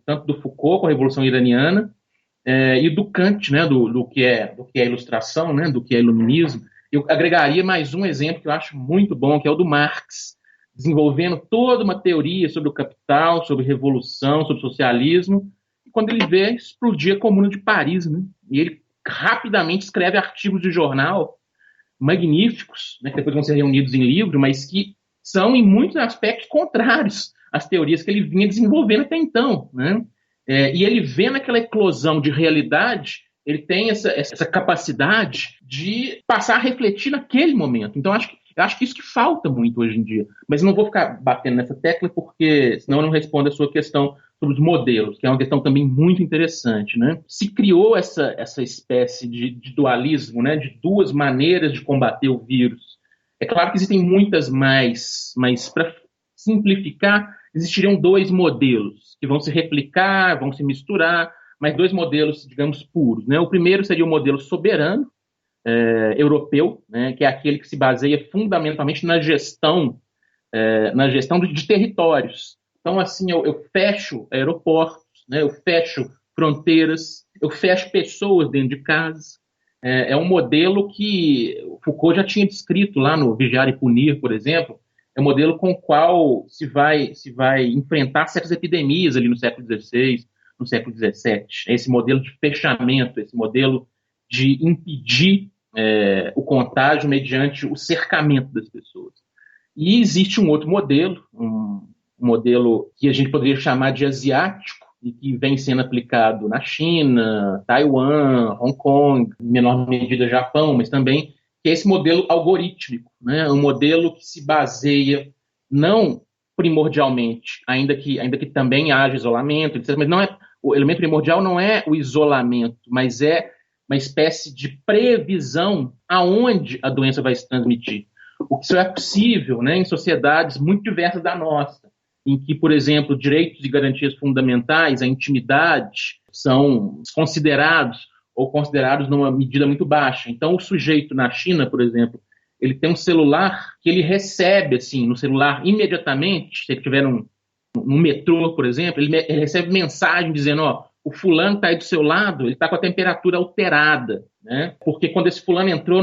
tanto do Foucault com a Revolução Iraniana e do Kant, né, do que é ilustração, né, do que é iluminismo. Eu agregaria mais um exemplo que eu acho muito bom, que é o do Marx, desenvolvendo toda uma teoria sobre o capital, sobre revolução, sobre socialismo, e quando ele vê, explodir a Comuna de Paris, né? E ele rapidamente escreve artigos de jornal magníficos, né, que depois vão ser reunidos em livro, mas que são, em muitos aspectos, contrários às teorias que ele vinha desenvolvendo até então, né? E ele vê naquela eclosão de realidade, ele tem essa capacidade de passar a refletir naquele momento. Então, eu acho que isso que falta muito hoje em dia. Mas não vou ficar batendo nessa tecla, porque senão eu não respondo a sua questão sobre os modelos, que é uma questão também muito interessante, né? Se criou essa espécie de dualismo, né? De duas maneiras de combater o vírus. É claro que existem muitas mais, mas para simplificar, existiriam dois modelos que vão se replicar, vão se misturar, mas dois modelos, digamos, puros, né? O primeiro seria o modelo soberano, europeu, né, que é aquele que se baseia fundamentalmente na gestão de territórios. Então, assim, eu fecho aeroportos, né, eu fecho fronteiras, eu fecho pessoas dentro de casa. É um modelo que o Foucault já tinha descrito lá no Vigiar e Punir, por exemplo. É um modelo com o qual se vai enfrentar certas epidemias ali no século XVI, no século XVII. É esse modelo de fechamento, esse modelo de impedir o contágio mediante o cercamento das pessoas. E existe um outro modelo, um modelo que a gente poderia chamar de asiático, e que vem sendo aplicado na China, Taiwan, Hong Kong, em menor medida Japão, mas também que é esse modelo algorítmico, né? Um modelo que se baseia não primordialmente, ainda que também haja isolamento, etc., mas não é, o elemento primordial não é o isolamento, mas é uma espécie de previsão aonde a doença vai se transmitir. O que só é possível, né, em sociedades muito diversas da nossa, em que, por exemplo, direitos e garantias fundamentais, a intimidade, são considerados numa medida muito baixa. Então, o sujeito na China, por exemplo, ele tem um celular que ele recebe, assim, no celular imediatamente, se ele estiver no metrô, por exemplo, ele recebe mensagem dizendo, ó, o fulano está aí do seu lado, ele está com a temperatura alterada, né? Porque quando esse fulano entrou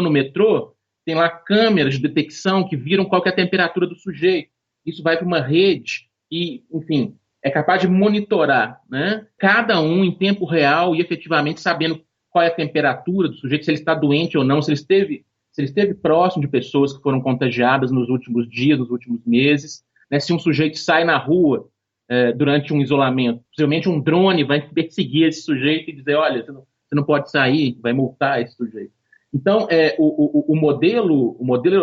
no metrô, tem lá câmeras de detecção que viram qual que é a temperatura do sujeito. Isso vai para uma rede e, enfim, é capaz de monitorar, né, cada um em tempo real e efetivamente sabendo qual é a temperatura do sujeito, se ele está doente ou não, se ele esteve próximo de pessoas que foram contagiadas nos últimos dias, nos últimos meses, né, se um sujeito sai na rua durante um isolamento, possivelmente um drone vai perseguir esse sujeito e dizer, olha, você não pode sair, vai multar esse sujeito. Então, o modelo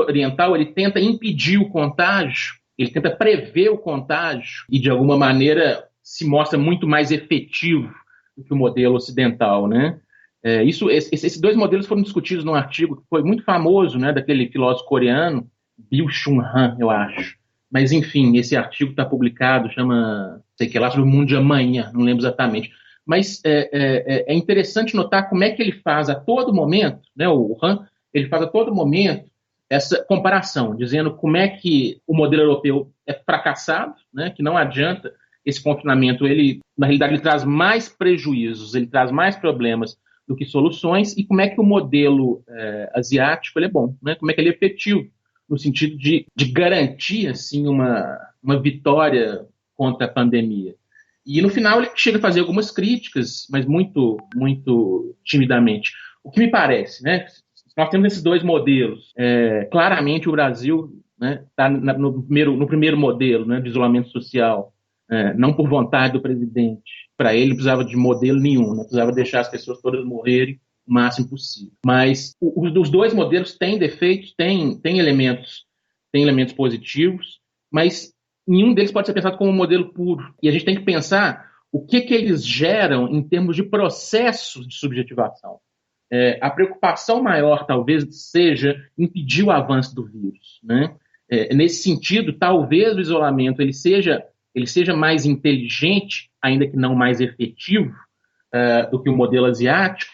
oriental, ele tenta impedir o contágio, ele tenta prever o contágio e, de alguma maneira, se mostra muito mais efetivo do que o modelo ocidental, né? Esses dois modelos foram discutidos num artigo que foi muito famoso, né, daquele filósofo coreano, Byung-Chul Han, eu acho. Mas, enfim, esse artigo está publicado, chama, sei que lá, sobre o mundo de amanhã, não lembro exatamente. Mas é interessante notar como é que ele faz a todo momento, né, o Han, ele faz a todo momento essa comparação, dizendo como é que o modelo europeu é fracassado, né, que não adianta esse confinamento, na realidade, ele traz mais prejuízos, ele traz mais problemas do que soluções, e como é que o modelo asiático ele é bom, né, como é que ele é efetivo, no sentido de garantir assim, uma vitória contra a pandemia. E no final ele chega a fazer algumas críticas, mas muito, muito timidamente. O que me parece, né? Nós temos esses dois modelos. Claramente o Brasil está, né, no primeiro modelo, né, de isolamento social, não por vontade do presidente. Para ele não precisava de modelo nenhum, não precisava deixar as pessoas todas morrerem o máximo possível. Mas os dois modelos têm defeitos, têm elementos positivos, mas nenhum deles pode ser pensado como um modelo puro. E a gente tem que pensar o que eles geram em termos de processos de subjetivação. A preocupação maior, talvez, seja impedir o avanço do vírus, né? Nesse sentido, talvez o isolamento ele seja mais inteligente, ainda que não mais efetivo, do que o modelo asiático,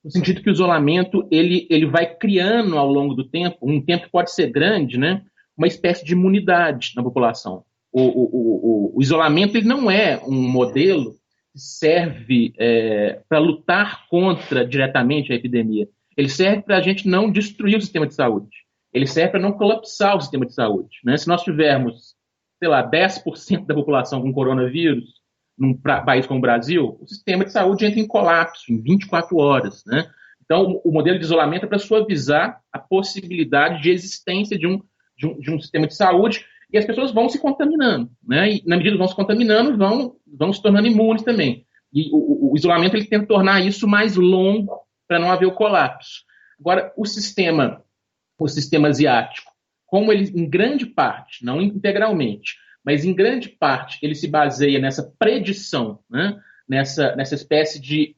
no sentido que o isolamento ele vai criando ao longo do tempo, um tempo que pode ser grande, né, uma espécie de imunidade na população. O isolamento ele não é um modelo que serve para lutar contra diretamente a epidemia. Ele serve para a gente não destruir o sistema de saúde. Ele serve para não colapsar o sistema de saúde, né? Se nós tivermos, sei lá, 10% da população com coronavírus num país como o Brasil, o sistema de saúde entra em colapso em 24 horas, né? Então, o modelo de isolamento é para suavizar a possibilidade de existência de um sistema de saúde, e as pessoas vão se contaminando, né? E na medida que vão se contaminando, vão se tornando imunes também. E o isolamento ele tenta tornar isso mais longo para não haver o colapso. Agora, o sistema asiático, como ele, em grande parte, não integralmente, mas em grande parte, ele se baseia nessa predição, né? nessa espécie de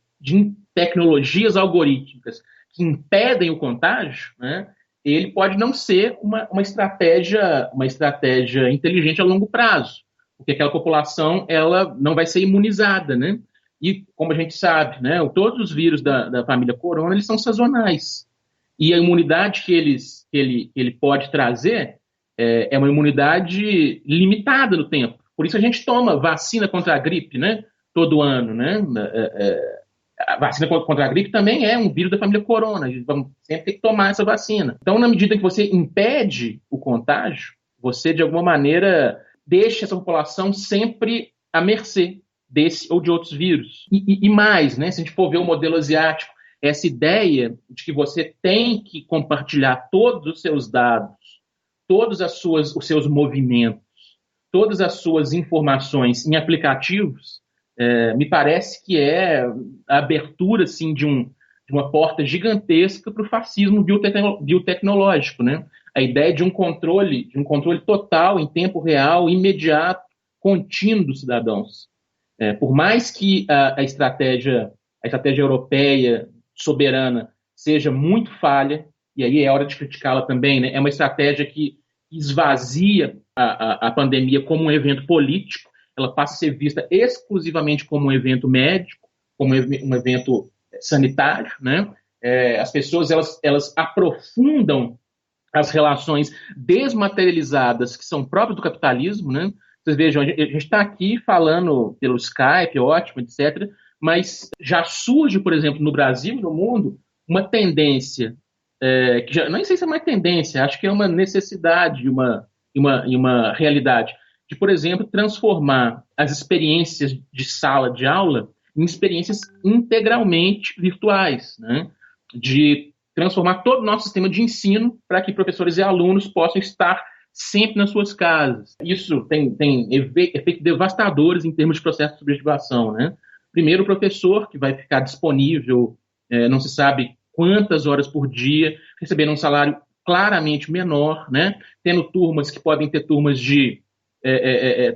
tecnologias algorítmicas que impedem o contágio, né? Ele pode não ser uma estratégia inteligente a longo prazo, porque aquela população ela não vai ser imunizada, né? E, como a gente sabe, né, todos os vírus da família corona eles são sazonais. E a imunidade que ele pode trazer é uma imunidade limitada no tempo. Por isso a gente toma vacina contra a gripe, né, todo ano, né? A vacina contra a gripe também é um vírus da família corona. A gente vai sempre ter que tomar essa vacina. Então, na medida que você impede o contágio, você, de alguma maneira, deixa essa população sempre à mercê desse ou de outros vírus. E mais, né? Se a gente for ver o modelo asiático, Essa ideia de que você tem que compartilhar todos os seus dados, todos os seus movimentos, todas as suas informações em aplicativos, me parece que é a abertura assim, de uma porta gigantesca para o fascismo biotecnológico, né? A ideia de um controle total, em tempo real, imediato, contínuo dos cidadãos. Por mais que a estratégia europeia soberana seja muito falha, e aí é hora de criticá-la também, né? É uma estratégia que esvazia a pandemia como um evento político, ela passa a ser vista exclusivamente como um evento médico, como um evento sanitário, né? As pessoas elas aprofundam as relações desmaterializadas que são próprias do capitalismo, né? Vocês vejam, a gente está aqui falando pelo Skype, ótimo, etc., mas já surge, por exemplo, no Brasil e no mundo, uma tendência, que já, nem sei se é uma tendência, acho que é uma necessidade, uma realidade, de, por exemplo, transformar as experiências de sala de aula em experiências integralmente virtuais, né? De transformar todo o nosso sistema de ensino para que professores e alunos possam estar sempre nas suas casas. Isso tem efeitos devastadores em termos de processo de subjetivação, né? Primeiro, o professor, que vai ficar disponível, não se sabe quantas horas por dia, recebendo um salário claramente menor, né? Tendo turmas que podem ter turmas de...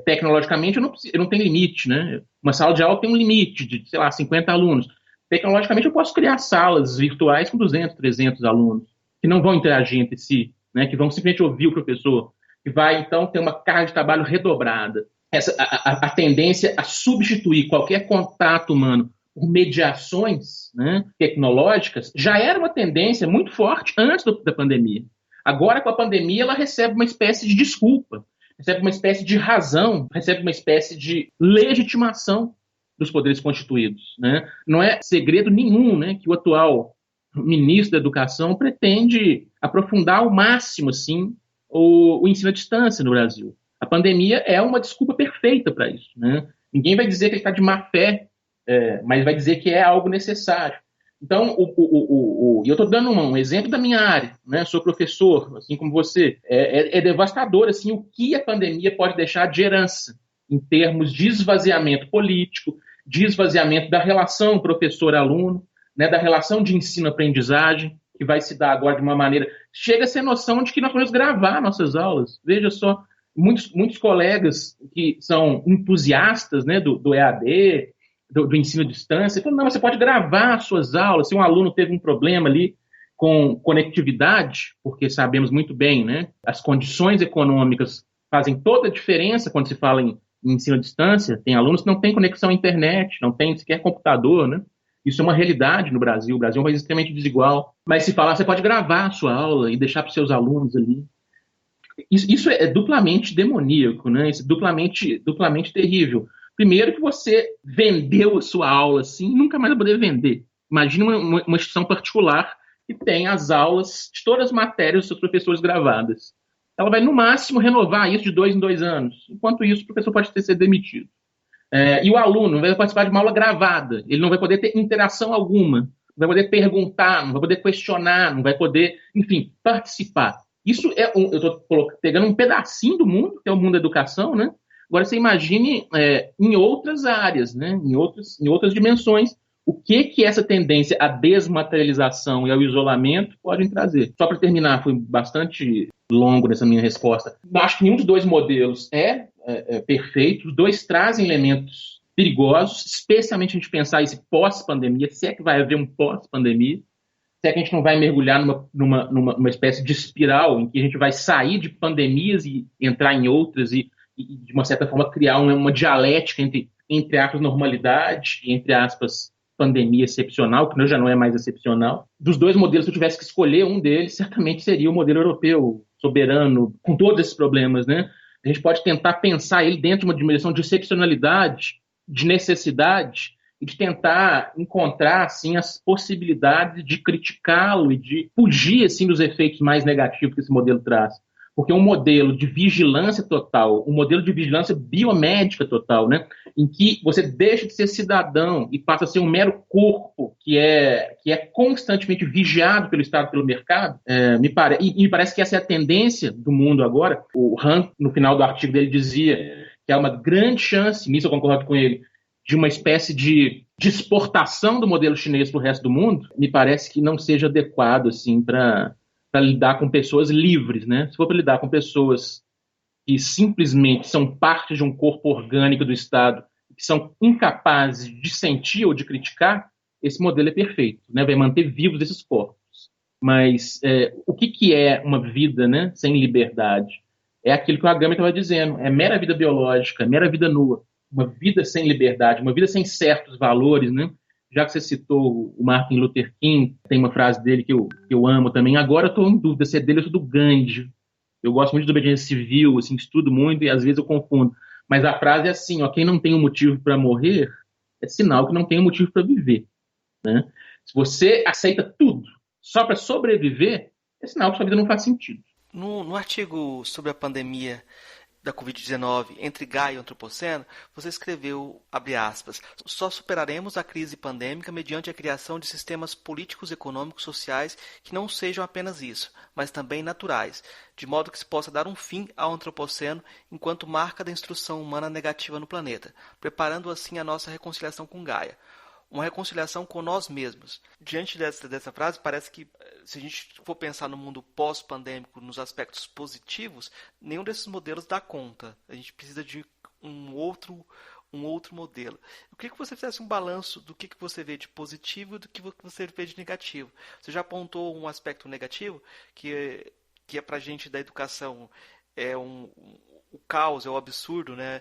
tecnologicamente, eu não tenho limite, né? Uma sala de aula tem um limite de, sei lá, 50 alunos. Tecnologicamente, eu posso criar salas virtuais com 200, 300 alunos, que não vão interagir entre si, né? Que vão simplesmente ouvir o professor, que vai, então, ter uma carga de trabalho redobrada. A tendência a substituir qualquer contato humano por mediações, né, tecnológicas já era uma tendência muito forte antes da pandemia. Agora, com a pandemia, ela recebe uma espécie de desculpa, recebe uma espécie de razão, recebe uma espécie de legitimação dos poderes constituídos, né? Não é segredo nenhum, né, que o atual ministro da Educação pretende aprofundar ao máximo assim, o ensino à distância no Brasil. A pandemia é uma desculpa perfeita para isso, né? Ninguém vai dizer que ele está de má fé, mas vai dizer que é algo necessário. Então, eu estou dando um exemplo da minha área, né? Sou professor, assim como você. É devastador assim, o que a pandemia pode deixar de herança em termos de esvaziamento político, de esvaziamento da relação professor-aluno, né? Da relação de ensino-aprendizagem, que vai se dar agora de uma maneira... Chega a ser noção de que nós podemos gravar nossas aulas. Veja só, muitos colegas que são entusiastas, né, do EAD, do ensino à distância, falam, não, você pode gravar suas aulas. Se um aluno teve um problema ali com conectividade, porque sabemos muito bem, né, as condições econômicas fazem toda a diferença quando se fala em ensino à distância. Tem alunos que não têm conexão à internet, não têm sequer computador, né? Isso é uma realidade no Brasil. O Brasil é um país extremamente desigual. Mas se falar, você pode gravar a sua aula e deixar para os seus alunos ali. Isso é duplamente demoníaco, né? Isso é duplamente terrível. Primeiro que você vendeu a sua aula assim, nunca mais vai poder vender. Imagina uma instituição particular que tem as aulas de todas as matérias dos seus professores gravadas. Ela vai, no máximo, renovar isso de 2 em 2 anos. Enquanto isso, o professor pode ser demitido. E o aluno vai participar de uma aula gravada. Ele não vai poder ter interação alguma. Não vai poder perguntar, não vai poder questionar, não vai poder, enfim, participar. Isso eu estou pegando um pedacinho do mundo, que é o mundo da educação, né? Agora você imagine em outras áreas, né? Em outras dimensões, o que essa tendência à desmaterialização e ao isolamento podem trazer. Só para terminar, fui bastante longo nessa minha resposta. Acho que nenhum dos dois modelos é perfeito. Os dois trazem elementos perigosos, especialmente a gente pensar esse pós-pandemia, se é que vai haver um pós-pandemia, se é que a gente não vai mergulhar numa espécie de espiral em que a gente vai sair de pandemias e entrar em outras e de uma certa forma, criar uma dialética entre aspas, normalidade e, entre aspas, pandemia excepcional, que já não é mais excepcional. Dos dois modelos, se eu tivesse que escolher um deles, certamente seria o modelo europeu, soberano, com todos esses problemas, né? A gente pode tentar pensar ele dentro de uma dimensão de excepcionalidade, de necessidade, e de tentar encontrar, assim, as possibilidades de criticá-lo e de fugir, assim, dos efeitos mais negativos que esse modelo traz. Porque um modelo de vigilância total, um modelo de vigilância biomédica total, né? em que você deixa de ser cidadão e passa a ser um mero corpo que é constantemente vigiado pelo Estado, pelo mercado, me parece que essa é a tendência do mundo agora. O Han, no final do artigo dele, dizia que há uma grande chance, nisso eu concordo com ele, de uma espécie de exportação do modelo chinês para o resto do mundo. Me parece que não seja adequado assim, para lidar com pessoas livres, né? Se for para lidar com pessoas que simplesmente são parte de um corpo orgânico do Estado, que são incapazes de sentir ou de criticar, esse modelo é perfeito, né? Vai manter vivos esses corpos. Mas o que é uma vida, né, sem liberdade? É aquilo que o Agamben estava dizendo, é mera vida biológica, mera vida nua, uma vida sem liberdade, uma vida sem certos valores, né? Já que você citou o Martin Luther King, tem uma frase dele que eu amo também, agora eu estou em dúvida se é dele ou se é do Gandhi. Eu gosto muito de obediência civil, assim, estudo muito e às vezes eu confundo. Mas a frase é assim, ó, quem não tem um motivo para morrer é sinal que não tem um motivo para viver, né? Se você aceita tudo só para sobreviver, é sinal que sua vida não faz sentido. No artigo sobre a pandemia da Covid-19 entre Gaia e o Antropoceno, você escreveu, abre aspas, só superaremos a crise pandêmica mediante a criação de sistemas políticos, econômicos, sociais que não sejam apenas isso, mas também naturais, de modo que se possa dar um fim ao Antropoceno enquanto marca da instrução humana negativa no planeta, preparando assim a nossa reconciliação com Gaia. Uma reconciliação com nós mesmos. Diante dessa frase, parece que, se a gente for pensar no mundo pós-pandêmico, nos aspectos positivos, nenhum desses modelos dá conta. A gente precisa de um outro modelo. Eu queria que você fizesse um balanço do que você vê de positivo e do que você vê de negativo. Você já apontou um aspecto negativo, que é para a gente da educação, o caos, é o absurdo, né?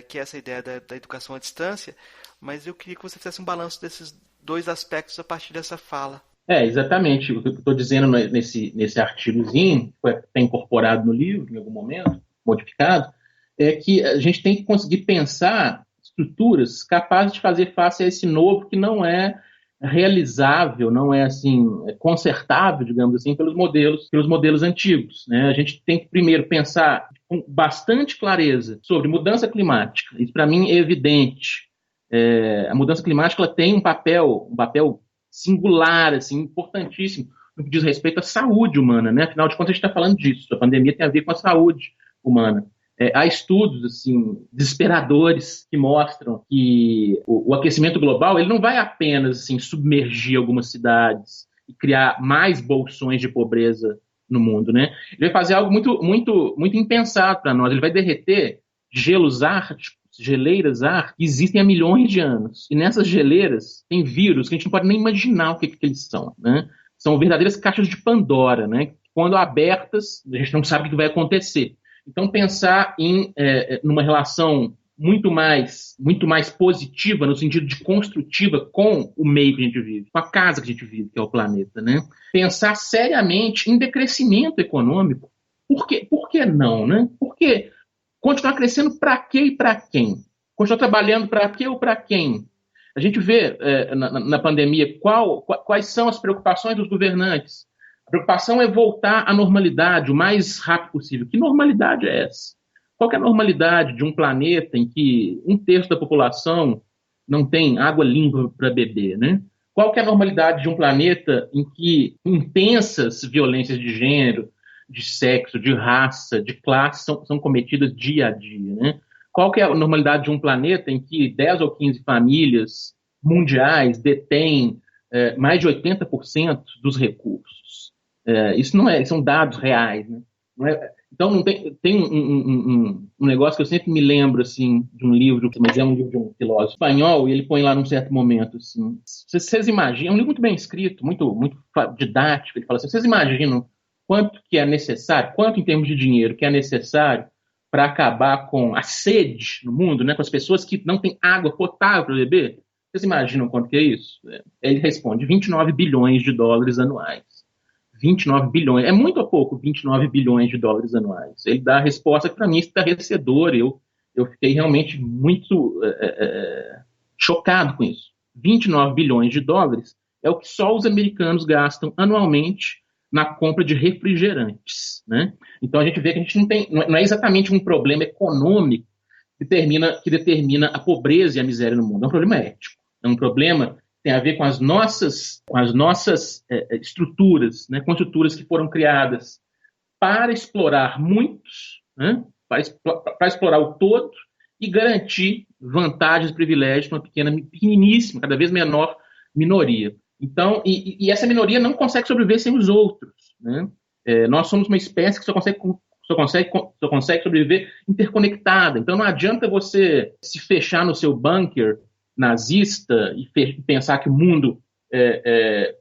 Que é essa ideia da educação à distância, mas eu queria que você fizesse um balanço desses dois aspectos a partir dessa fala. Exatamente. O que eu estou dizendo nesse artigozinho, que foi até incorporado no livro, em algum momento, modificado, é que a gente tem que conseguir pensar estruturas capazes de fazer face a esse novo que não é realizável, não é assim consertável, digamos assim, pelos modelos antigos, né? A gente tem que primeiro pensar com bastante clareza sobre mudança climática. Isso para mim é evidente. A mudança climática ela tem um papel singular, assim, importantíssimo no que diz respeito à saúde humana, né? Afinal de contas a gente está falando disso. A pandemia tem a ver com a saúde humana. Há estudos assim, desesperadores que mostram que o aquecimento global ele não vai apenas assim, submergir algumas cidades e criar mais bolsões de pobreza no mundo, né? Ele vai fazer algo muito, muito, muito impensado para nós. Ele vai derreter gelos árticos, geleiras árticas que existem há milhões de anos. E nessas geleiras tem vírus que a gente não pode nem imaginar o que eles são, né? São verdadeiras caixas de Pandora, né? Quando abertas, a gente não sabe o que vai acontecer. Então, pensar numa relação muito mais positiva, no sentido de construtiva com o meio que a gente vive, com a casa que a gente vive, que é o planeta, né? Pensar seriamente em decrescimento econômico. Por que não, né? Porque continuar crescendo para quê e para quem? Continuar trabalhando para quê ou para quem? A gente vê na pandemia quais são as preocupações dos governantes. A preocupação é voltar à normalidade o mais rápido possível. Que normalidade é essa? Qual é a normalidade de um planeta em que 1/3 da população não tem água limpa para beber, né? Qual é a normalidade de um planeta em que intensas violências de gênero, de sexo, de raça, de classe são cometidas dia a dia, né? Qual é a normalidade de um planeta em que 10 ou 15 famílias mundiais detêm mais de 80% dos recursos? Isso não são dados reais, né? Não é, então não tem um negócio que eu sempre me lembro assim de um livro, mas é um livro de um filósofo espanhol, e ele põe lá num certo momento assim, vocês imaginam, é um livro muito bem escrito, muito, muito didático, ele fala assim, vocês imaginam quanto que é necessário, quanto em termos de dinheiro que é necessário para acabar com a sede no mundo, né, com as pessoas que não têm água potável para beber? Vocês imaginam quanto que é isso? Ele responde 29 bilhões de dólares anuais. 29 bilhões. É muito ou pouco 29 bilhões de dólares anuais? Ele dá a resposta que para mim é estarrecedora. Eu fiquei realmente muito chocado com isso. 29 bilhões de dólares é o que só os americanos gastam anualmente na compra de refrigerantes, né? Então a gente vê que a gente não é exatamente um problema econômico que determina a pobreza e a miséria no mundo. É um problema ético. É um problema que tem a ver com as nossas estruturas, né? Com estruturas que foram criadas para explorar muitos, né? Para explorar o todo e garantir vantagens e privilégios para uma pequeniníssima, cada vez menor minoria. Então, e essa minoria não consegue sobreviver sem os outros, né? Nós somos uma espécie que só consegue sobreviver interconectada. Então não adianta você se fechar no seu bunker nazista e pensar que o mundo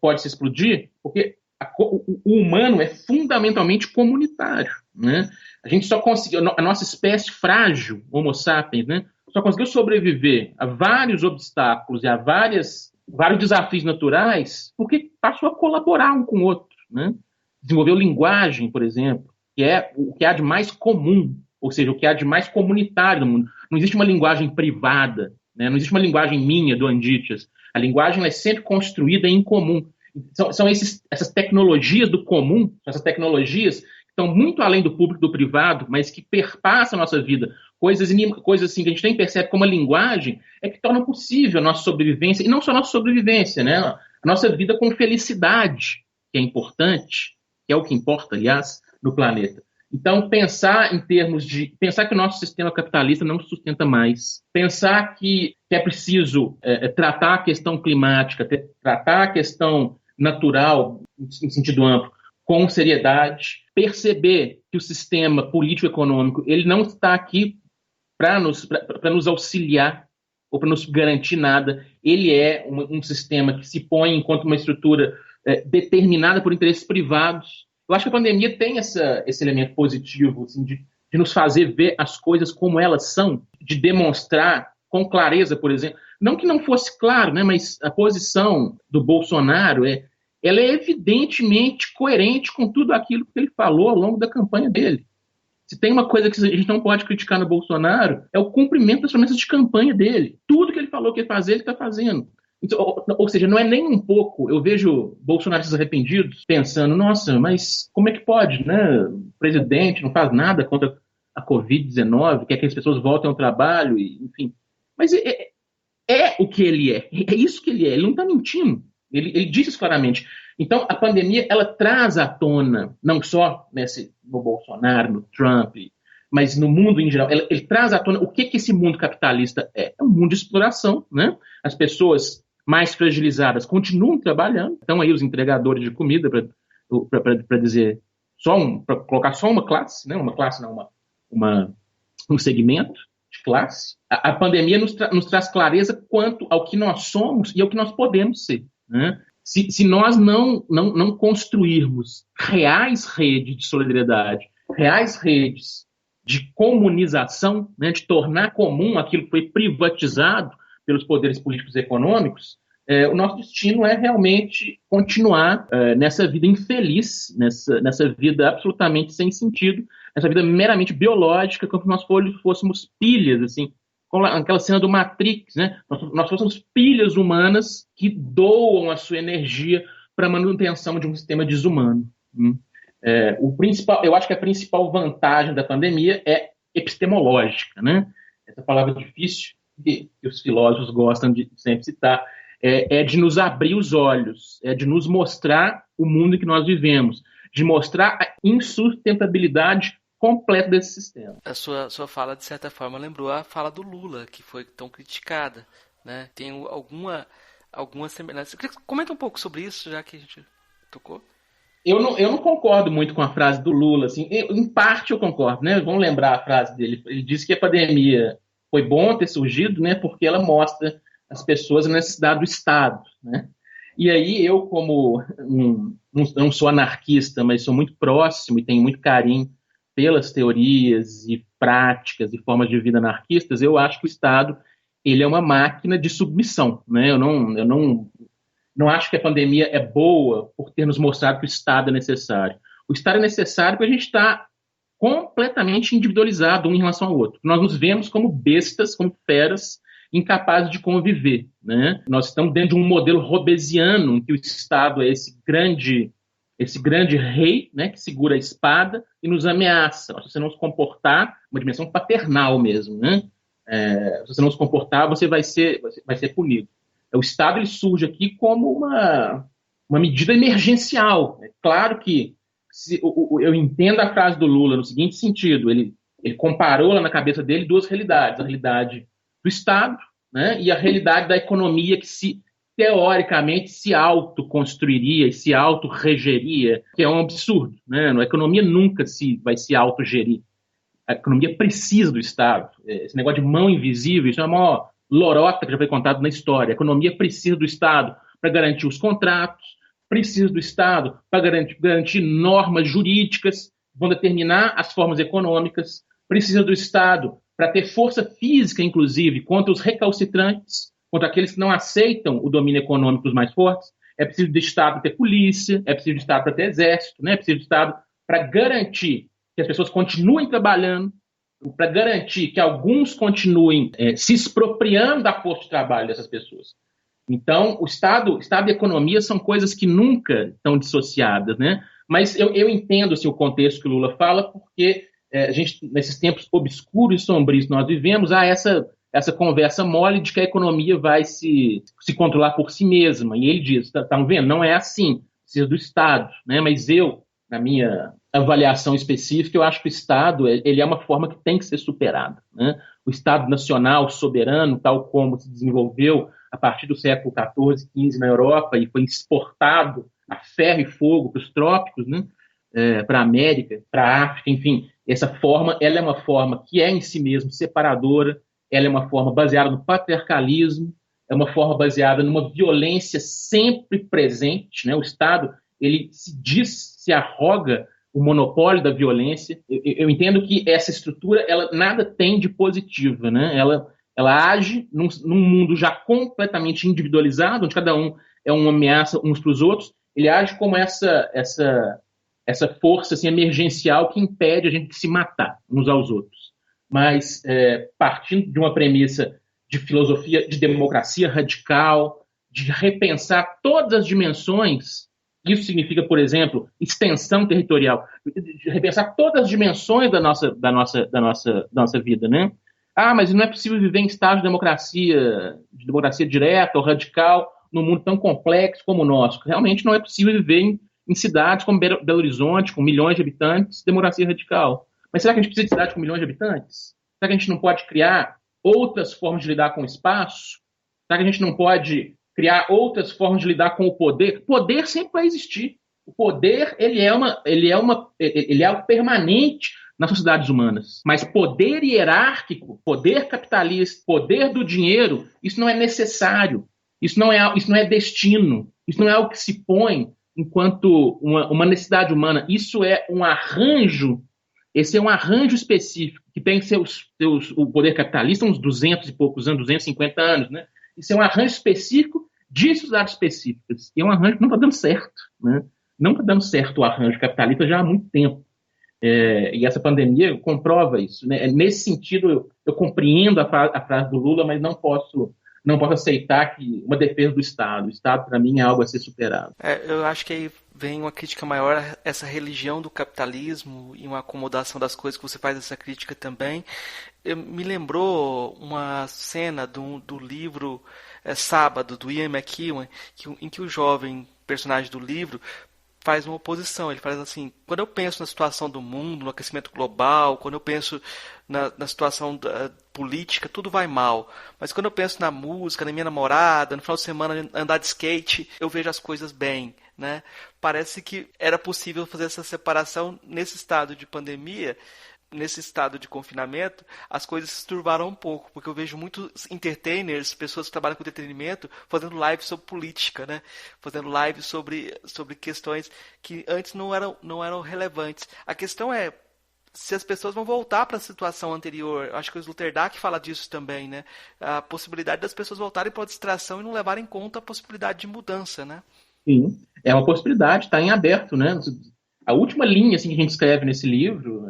pode se explodir, porque o humano é fundamentalmente comunitário, né? A gente só conseguiu, a nossa espécie frágil, Homo sapiens, né, só conseguiu sobreviver a vários obstáculos e a vários desafios naturais porque passou a colaborar um com o outro, né? Desenvolveu linguagem, por exemplo, que é o que há de mais comum, ou seja, o que há de mais comunitário no mundo. Não existe uma linguagem privada, né? Não existe uma linguagem minha, do Anditias. A linguagem é sempre construída em comum. São essas tecnologias do comum, essas tecnologias que estão muito além do público e do privado, mas que perpassam a nossa vida. Coisas assim que a gente nem percebe como a linguagem é que tornam possível a nossa sobrevivência, e não só a nossa sobrevivência, né? A nossa vida com felicidade, que é importante, que é o que importa, aliás, no planeta. Então, pensar que o nosso sistema capitalista não se sustenta mais, pensar que é preciso tratar a questão climática, tratar a questão natural, em sentido amplo, com seriedade, perceber que o sistema político-econômico ele não está aqui para nos auxiliar ou para nos garantir nada. Ele é um sistema que se põe enquanto uma estrutura determinada por interesses privados. Eu acho que a pandemia tem esse elemento positivo, assim, de nos fazer ver as coisas como elas são, de demonstrar com clareza, por exemplo, não que não fosse claro, né, mas a posição do Bolsonaro ela é evidentemente coerente com tudo aquilo que ele falou ao longo da campanha dele. Se tem uma coisa que a gente não pode criticar no Bolsonaro, é o cumprimento das promessas de campanha dele. Tudo que ele falou que ia fazer, ele está fazendo. Então, ou seja, não é nem um pouco. Eu vejo bolsonaristas arrependidos pensando, nossa, mas como é que pode, né? O presidente não faz nada contra a Covid-19, quer que as pessoas voltem ao trabalho, enfim. Mas é o que ele é. É isso que ele é. Ele não está mentindo. Ele disse isso claramente. Então, a pandemia, ela traz à tona, não só no Bolsonaro, no Trump, mas no mundo em geral, ele traz à tona o que esse mundo capitalista é. É um mundo de exploração, né? As pessoas mais fragilizadas continuam trabalhando. Então, aí os entregadores de comida, para dizer, para colocar só uma classe, né? Uma classe não, um segmento de classe. A pandemia nos traz clareza quanto ao que nós somos e ao que nós podemos ser, né? Se nós não construirmos reais redes de solidariedade, reais redes de comunização, né, de tornar comum aquilo que foi privatizado pelos poderes políticos e econômicos, o nosso destino é realmente continuar nessa vida infeliz, nessa vida absolutamente sem sentido, nessa vida meramente biológica, como se nós fôssemos pilhas, assim, como aquela cena do Matrix, né? Nós fôssemos pilhas humanas que doam a sua energia para a manutenção de um sistema desumano. Eu acho que a principal vantagem da pandemia é epistemológica, né? Essa palavra difícil que os filósofos gostam de sempre citar, é de nos abrir os olhos, é de nos mostrar o mundo em que nós vivemos, de mostrar a insustentabilidade completa desse sistema. A sua fala, de certa forma, lembrou a fala do Lula, que foi tão criticada, né? Tem alguma semelhança. Comenta um pouco sobre isso, já que a gente tocou. Eu não concordo muito com a frase do Lula. Assim, em parte eu concordo, né? Vamos lembrar a frase dele. Ele disse que a pandemia foi bom ter surgido, né? Porque ela mostra às pessoas a necessidade do Estado, né? E aí eu, como não sou anarquista, mas sou muito próximo e tenho muito carinho pelas teorias e práticas e formas de vida anarquistas, eu acho que o Estado ele é uma máquina de submissão, né? Eu não acho que a pandemia é boa por ter nos mostrado que o Estado é necessário. O Estado é necessário porque a gente está completamente individualizado um em relação ao outro. Nós nos vemos como bestas, como feras, incapazes de conviver, né? Nós estamos dentro de um modelo robesiano em que o Estado é esse grande rei, né, que segura a espada e nos ameaça. Se você não se comportar, uma dimensão paternal mesmo, né? Se você não se comportar, você vai ser punido. O Estado ele surge aqui como uma medida emergencial. É claro que eu entendo a frase do Lula no seguinte sentido: ele comparou lá na cabeça dele duas realidades, a realidade do Estado, né, e a realidade da economia que teoricamente se autoconstruiria e se autorregeria, que é um absurdo. Né? A economia nunca vai se autogerir. A economia precisa do Estado. Esse negócio de mão invisível, isso é a maior lorota que já foi contado na história. A economia precisa do Estado para garantir os contratos, precisa do Estado para garantir normas jurídicas que vão determinar as formas econômicas, precisa do Estado para ter força física, inclusive, contra os recalcitrantes, contra aqueles que não aceitam o domínio econômico dos mais fortes. É preciso do Estado para ter polícia, é preciso do Estado para ter exército, né? É preciso do Estado para garantir que as pessoas continuem trabalhando, para garantir que alguns continuem se expropriando da força de trabalho dessas pessoas. Então, o Estado e a economia são coisas que nunca estão dissociadas, né? Mas eu entendo o contexto que o Lula fala, porque a gente, nesses tempos obscuros e sombrios que nós vivemos, há essa conversa mole de que a economia vai se controlar por si mesma. E ele diz, estão vendo? Não é assim, precisa do Estado, né? Mas na minha avaliação específica, eu acho que o Estado ele é uma forma que tem que ser superada, né? O Estado nacional, soberano, tal como se desenvolveu a partir do século XIV, XV na Europa e foi exportado a ferro e fogo para os trópicos, né? Para a América, para a África, enfim, essa forma, ela é uma forma que é em si mesmo separadora, ela é uma forma baseada no patriarcalismo, é uma forma baseada numa violência sempre presente, né? O Estado, ele se arroga o monopólio da violência. Eu entendo que essa estrutura, ela nada tem de positiva, né? Ela age num mundo já completamente individualizado, onde cada um é uma ameaça uns para os outros. Ele age como essa força assim, emergencial que impede a gente de se matar uns aos outros. Mas partindo de uma premissa de filosofia de democracia radical, de repensar todas as dimensões. Isso significa, por exemplo, extensão territorial, de repensar todas as dimensões da nossa vida, né? Mas não é possível viver em estado de democracia direta ou radical num mundo tão complexo como o nosso. Realmente não é possível viver em cidades como Belo Horizonte, com milhões de habitantes, democracia radical. Mas será que a gente precisa de cidade com milhões de habitantes? Será que a gente não pode criar outras formas de lidar com o espaço? Será que a gente não pode criar outras formas de lidar com o poder? O poder sempre vai existir. O poder ele é algo permanente nas sociedades humanas. Mas poder hierárquico, poder capitalista, poder do dinheiro, isso não é necessário. Isso não é destino. Isso não é algo que se põe enquanto uma necessidade humana. Isso é um arranjo. Esse é um arranjo específico que tem o poder capitalista uns 200 e poucos anos, 250 anos, né? Isso é um arranjo específico de sociedades específicas. E é um arranjo que não está dando certo, né? Não está dando certo o arranjo capitalista já há muito tempo. E essa pandemia comprova isso, né? Nesse sentido, eu compreendo a frase do Lula, mas não posso aceitar que uma defesa do Estado. O Estado, para mim, é algo a ser superado. Eu acho que aí vem uma crítica maior a essa religião do capitalismo e uma acomodação das coisas, que você faz essa crítica também. Me lembrou uma cena do livro Sábado, do Ian McEwan, em que o jovem personagem do livro faz uma oposição. Ele faz assim: quando eu penso na situação do mundo, no aquecimento global, quando eu penso na situação política, tudo vai mal. Mas quando eu penso na música, na minha namorada, no final de semana andar de skate, eu vejo as coisas bem, né? Parece que era possível fazer essa separação nesse estado de pandemia. Nesse estado de confinamento, as coisas se turbaram um pouco, porque eu vejo muitos entertainers, pessoas que trabalham com entretenimento, fazendo lives sobre política, né? Fazendo lives sobre questões que antes não eram relevantes. A questão é se as pessoas vão voltar para a situação anterior. Acho que o Sloterdijk fala disso também, né? A possibilidade das pessoas voltarem para a distração e não levarem em conta a possibilidade de mudança, né? Sim, é uma possibilidade, está em aberto, né? A última linha assim, que a gente escreve nesse livro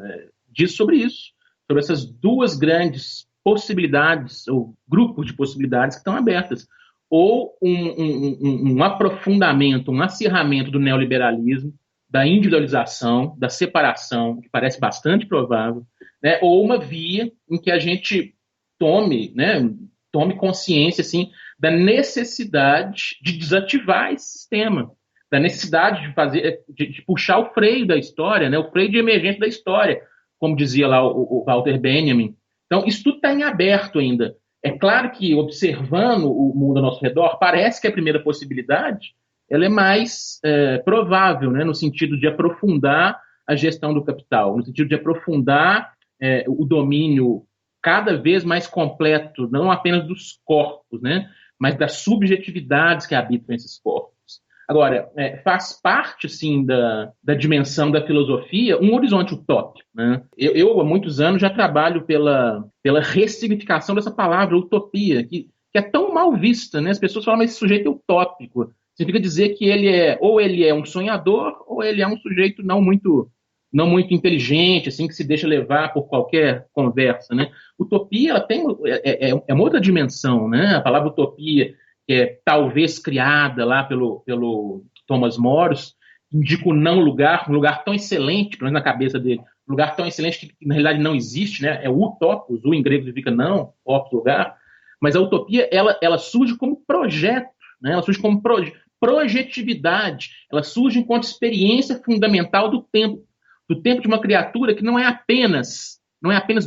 diz sobre isso, sobre essas duas grandes possibilidades, ou grupos de possibilidades que estão abertas. Ou um aprofundamento, um acirramento do neoliberalismo, da individualização, da separação, que parece bastante provável, né? Ou uma via em que a gente tome consciência assim, da necessidade de desativar esse sistema, da necessidade de puxar o freio da história, né? O freio de emergência da história, como dizia lá o Walter Benjamin. Então, isso tudo está em aberto ainda. É claro que, observando o mundo ao nosso redor, parece que a primeira possibilidade ela é mais provável, né? No sentido de aprofundar a gestão do capital, no sentido de aprofundar o domínio cada vez mais completo, não apenas dos corpos, né? Mas das subjetividades que habitam esses corpos. Agora, faz parte, assim, da dimensão da filosofia um horizonte utópico, né? Eu, há muitos anos, já trabalho pela ressignificação dessa palavra utopia, que é tão mal vista, né? As pessoas falam, mas esse sujeito é utópico. Significa dizer que ele é um sonhador, ou ele é um sujeito não muito inteligente, assim, que se deixa levar por qualquer conversa, né? Utopia, ela tem uma outra dimensão, né? A palavra utopia, que é talvez criada lá pelo Thomas Morris, indica um lugar tão excelente, pelo menos na cabeça dele, um lugar tão excelente que na realidade não existe, né? É utopos, o em grego significa não, opos, lugar, mas a utopia, ela surge como projeto, né? Ela surge como projetividade, ela surge enquanto experiência fundamental do tempo de uma criatura que não é apenas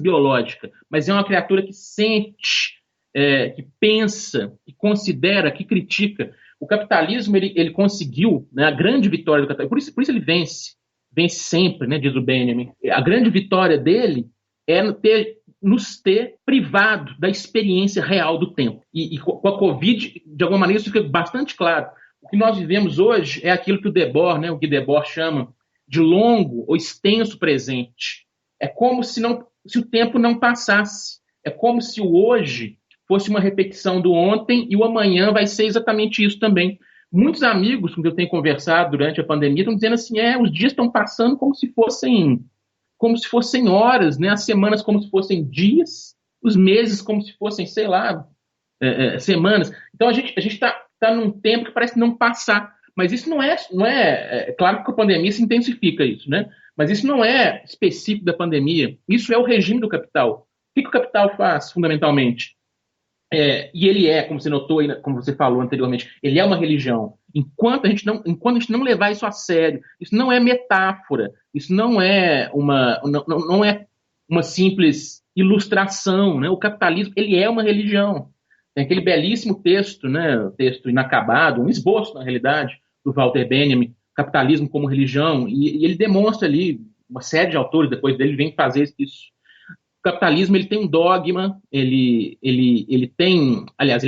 biológica, mas é uma criatura que sente, que pensa, que considera, que critica. O capitalismo, ele conseguiu, né, a grande vitória do capitalismo, por isso ele vence sempre, né, diz o Benjamin. A grande vitória dele é nos ter privado da experiência real do tempo. E com a Covid, de alguma maneira, isso fica bastante claro. O que nós vivemos hoje é aquilo que o Guy Debord chama de longo ou extenso presente. É como se o tempo não passasse. É como se o hoje fosse uma repetição do ontem e o amanhã vai ser exatamente isso também. Muitos amigos com quem eu tenho conversado durante a pandemia estão dizendo assim, os dias estão passando como se fossem horas, né? As semanas como se fossem dias, os meses como se fossem, sei lá, semanas. Então a gente está num tempo que parece não passar. Mas isso não é claro que com a pandemia se intensifica isso, né? Mas isso não é específico da pandemia. Isso é o regime do capital. O que o capital faz, fundamentalmente? E ele como você notou, como você falou anteriormente, ele é uma religião. Enquanto a gente não levar isso a sério, isso não é metáfora, isso não é uma simples ilustração, né? O capitalismo, ele é uma religião. Tem aquele belíssimo texto, né? O texto inacabado, um esboço, na realidade, do Walter Benjamin, Capitalismo como Religião, e ele demonstra ali, uma série de autores depois dele vem fazer isso. O capitalismo, ele tem um dogma, ele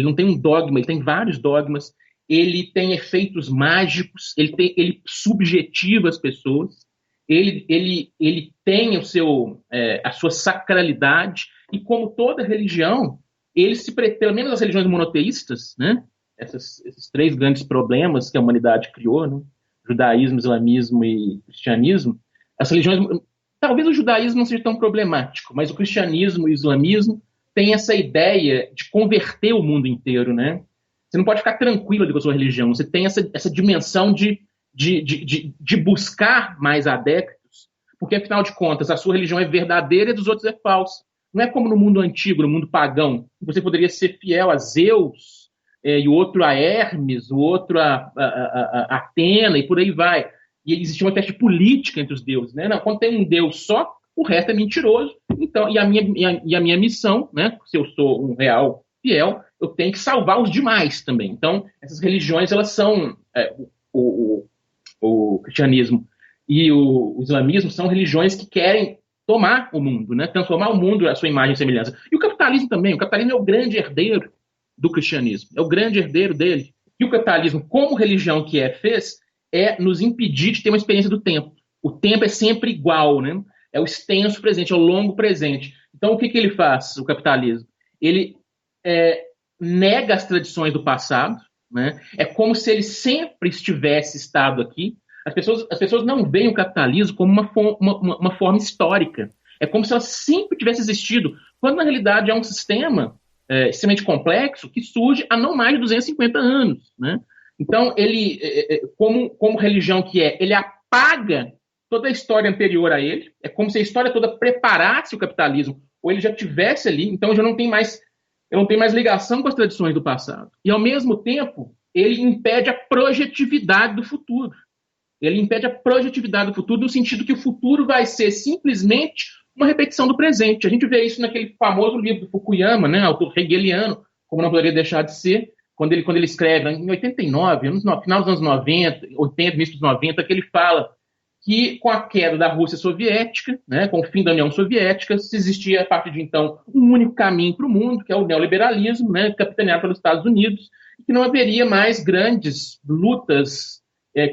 não tem um dogma, ele tem vários dogmas, ele tem efeitos mágicos, ele subjetiva as pessoas, ele tem a sua sacralidade, e como toda religião, pelo menos as religiões monoteístas, né? Esses três grandes problemas que a humanidade criou, né? Judaísmo, islamismo e cristianismo, as religiões, talvez o judaísmo não seja tão problemático, mas o cristianismo e o islamismo têm essa ideia de converter o mundo inteiro, né? Você não pode ficar tranquilo com a sua religião, você tem essa dimensão de buscar mais adeptos, porque afinal de contas a sua religião é verdadeira e a dos outros é falsa. Não é como no mundo antigo, no mundo pagão, você poderia ser fiel a Zeus, e o outro a Hermes, o outro a Atena, e por aí vai. E existia uma espécie de política entre os deuses, né? Não, quando tem um deus só, o resto é mentiroso. Então, e a minha missão, né? Se eu sou um real fiel, eu tenho que salvar os demais também. Então, essas religiões, elas são o cristianismo e o islamismo são religiões que querem tomar o mundo, né? Transformar o mundo à sua imagem e semelhança. E o capitalismo também. O capitalismo é o grande herdeiro do cristianismo. É o grande herdeiro dele. E o capitalismo, como religião que fez, nos impedir de ter uma experiência do tempo. O tempo é sempre igual, né? É o extenso presente, é o longo presente. Então, o que ele faz, o capitalismo? Ele nega as tradições do passado, né? É como se ele sempre estivesse estado aqui. As pessoas não veem o capitalismo como uma forma histórica. É como se ela sempre tivesse existido, quando na realidade é um sistema extremamente complexo que surge há não mais de 250 anos. Né? Então, ele, como religião que ele apaga toda a história anterior a ele. É como se a história toda preparasse o capitalismo ou ele já tivesse ali, então eu não tenho mais ligação com as tradições do passado. E, ao mesmo tempo, ele impede a projetividade do futuro. Ele impede a projetividade do futuro no sentido que o futuro vai ser simplesmente uma repetição do presente. A gente vê isso naquele famoso livro do Fukuyama, né, autor hegeliano, como não poderia deixar de ser, quando ele escreve, em 89, no final dos anos 90, 80, início dos 90, que ele fala que com a queda da Rússia soviética, né, com o fim da União Soviética, se existia, a partir de então, um único caminho para o mundo, que é o neoliberalismo, né, capitaneado pelos Estados Unidos, e que não haveria mais grandes lutas,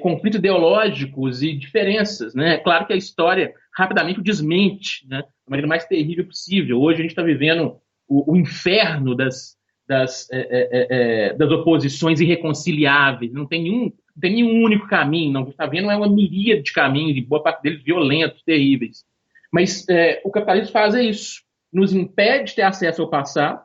conflitos ideológicos e diferenças. Né? É claro que a história rapidamente o desmente, né, da maneira mais terrível possível. Hoje a gente está vivendo o inferno das oposições irreconciliáveis. Não tem nenhum único caminho, não. O que está vendo é uma miríade de caminhos, e boa parte deles violentos, terríveis. Mas o capitalismo faz isso. Nos impede de ter acesso ao passado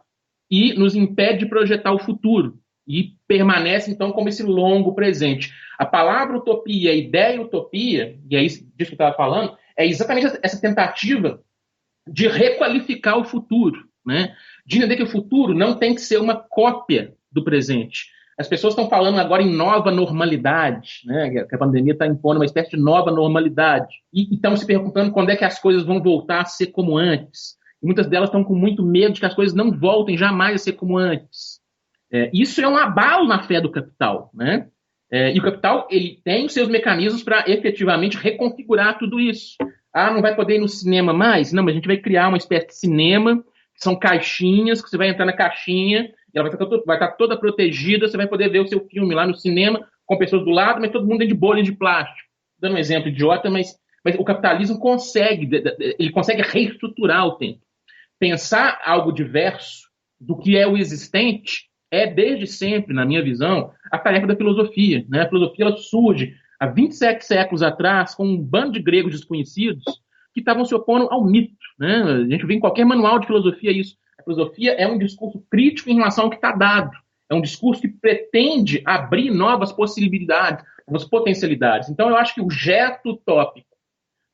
e nos impede de projetar o futuro. E permanece, então, como esse longo presente. A palavra utopia, a ideia utopia, e é isso disso que eu estava falando, é exatamente essa tentativa de requalificar o futuro, né? De entender que o futuro não tem que ser uma cópia do presente. As pessoas estão falando agora em nova normalidade, né? Que a pandemia está impondo uma espécie de nova normalidade. E estão se perguntando quando é que as coisas vão voltar a ser como antes. E muitas delas estão com muito medo de que as coisas não voltem jamais a ser como antes. Isso é um abalo na fé do capital, né? E o capital ele tem os seus mecanismos para efetivamente reconfigurar tudo isso. Não vai poder ir no cinema mais? Não, mas a gente vai criar uma espécie de cinema, que são caixinhas, que você vai entrar na caixinha, e ela vai estar toda protegida, você vai poder ver o seu filme lá no cinema, com pessoas do lado, mas todo mundo dentro de bolha de plástico. Dando um exemplo idiota, mas o capitalismo consegue reestruturar o tempo. Pensar algo diverso do que é o existente é, desde sempre, na minha visão, a tarefa da filosofia. Né? A filosofia ela surge há 27 séculos atrás, com um bando de gregos desconhecidos que estavam se opondo ao mito. Né? A gente vê em qualquer manual de filosofia isso. A filosofia é um discurso crítico em relação ao que está dado. É um discurso que pretende abrir novas possibilidades, novas potencialidades. Então, eu acho que o gesto utópico,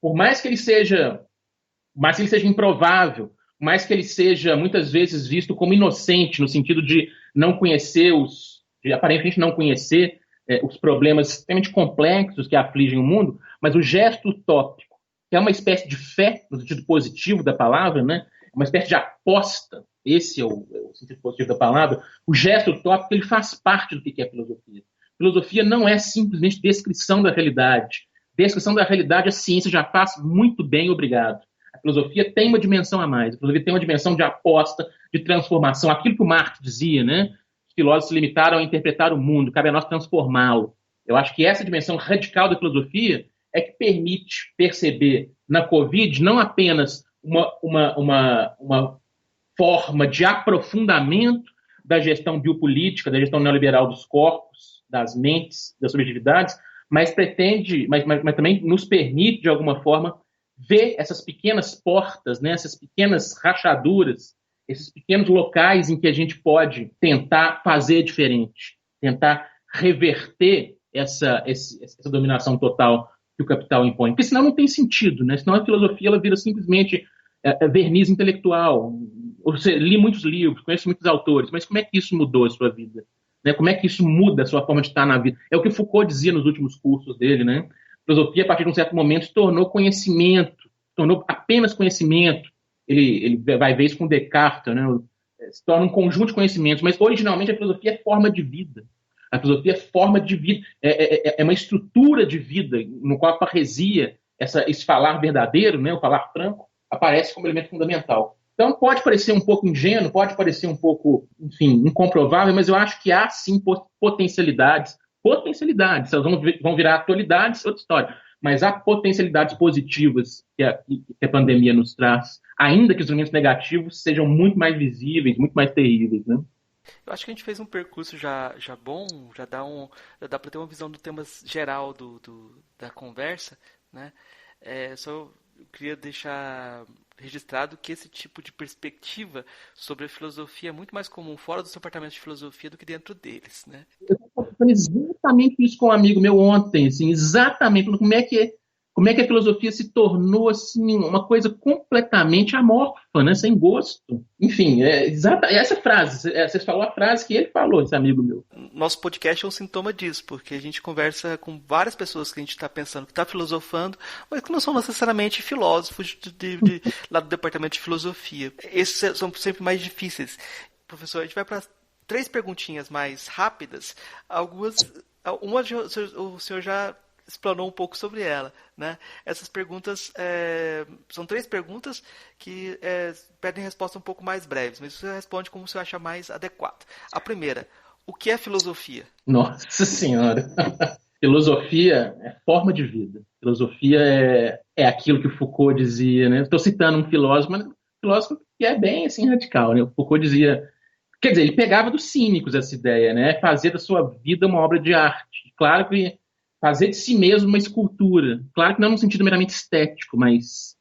por mais que ele seja improvável, por mais que ele seja, muitas vezes, visto como inocente, no sentido de não conhecer de aparentemente não conhecer os problemas extremamente complexos que afligem o mundo, mas o gesto utópico, que é uma espécie de fé, no sentido positivo da palavra, né? Uma espécie de aposta, esse é o sentido positivo da palavra, o gesto utópico ele faz parte do que é filosofia. Filosofia não é simplesmente descrição da realidade. Descrição da realidade a ciência já faz muito bem, obrigado. A filosofia tem uma dimensão a mais. A filosofia tem uma dimensão de aposta, de transformação. Aquilo que o Marx dizia, né? Os filósofos se limitaram a interpretar o mundo, cabe a nós transformá-lo. Eu acho que essa dimensão radical da filosofia é que permite perceber na Covid não apenas uma forma de aprofundamento da gestão biopolítica, da gestão neoliberal dos corpos, das mentes, das subjetividades, mas também nos permite, de alguma forma, ver essas pequenas portas, né, essas pequenas rachaduras, esses pequenos locais em que a gente pode tentar fazer diferente, tentar reverter essa dominação total que o capital impõe. Porque senão não tem sentido, né? Senão a filosofia ela vira simplesmente verniz intelectual. Você li muitos livros, conheço muitos autores, mas como é que isso mudou a sua vida? Né? Como é que isso muda a sua forma de estar na vida? É o que Foucault dizia nos últimos cursos dele, né? A filosofia, a partir de um certo momento, se tornou conhecimento, tornou apenas conhecimento. Ele vai ver isso com Descartes, né? Se torna um conjunto de conhecimentos, mas originalmente a filosofia é forma de vida. A filosofia é forma de vida, é uma estrutura de vida, no qual a parresia, esse falar verdadeiro, né? O falar franco, aparece como elemento fundamental. Então, pode parecer um pouco ingênuo, pode parecer um pouco, enfim, imcomprovável, mas eu acho que há, sim, potencialidades, elas vão virar atualidades, outra história, mas há potencialidades positivas que a pandemia nos traz, ainda que os elementos negativos sejam muito mais visíveis, muito mais terríveis, né? Eu acho que a gente fez um percurso já bom, já dá para ter uma visão do tema geral da conversa, né? Só eu queria deixar registrado que esse tipo de perspectiva sobre a filosofia é muito mais comum fora dos departamentos de filosofia do que dentro deles, né? Eu estou falando exatamente isso com um amigo meu ontem, assim, exatamente, como é que como é que a filosofia se tornou assim, uma coisa completamente amorfa, né? Sem gosto. Enfim, essa frase, você falou a frase que ele falou, esse amigo meu. Nosso podcast é um sintoma disso, porque a gente conversa com várias pessoas que a gente está pensando, que está filosofando, mas que não são necessariamente filósofos lá do departamento de filosofia. Esses são sempre mais difíceis. Professor, a gente vai para 3 perguntinhas mais rápidas. Uma o senhor já explanou um pouco sobre ela, né? Essas perguntas são 3 perguntas que pedem respostas um pouco mais breves, mas você responde como você acha mais adequado. A primeira: o que é filosofia? Nossa Senhora! Filosofia é forma de vida. Filosofia é aquilo que Foucault dizia, né? Estou citando um filósofo, mas um filósofo que é bem assim radical, né? O Foucault dizia, quer dizer, ele pegava dos cínicos essa ideia, né? Fazer da sua vida uma obra de arte. Claro que fazer de si mesmo uma escultura. Claro que não no sentido meramente estético, mas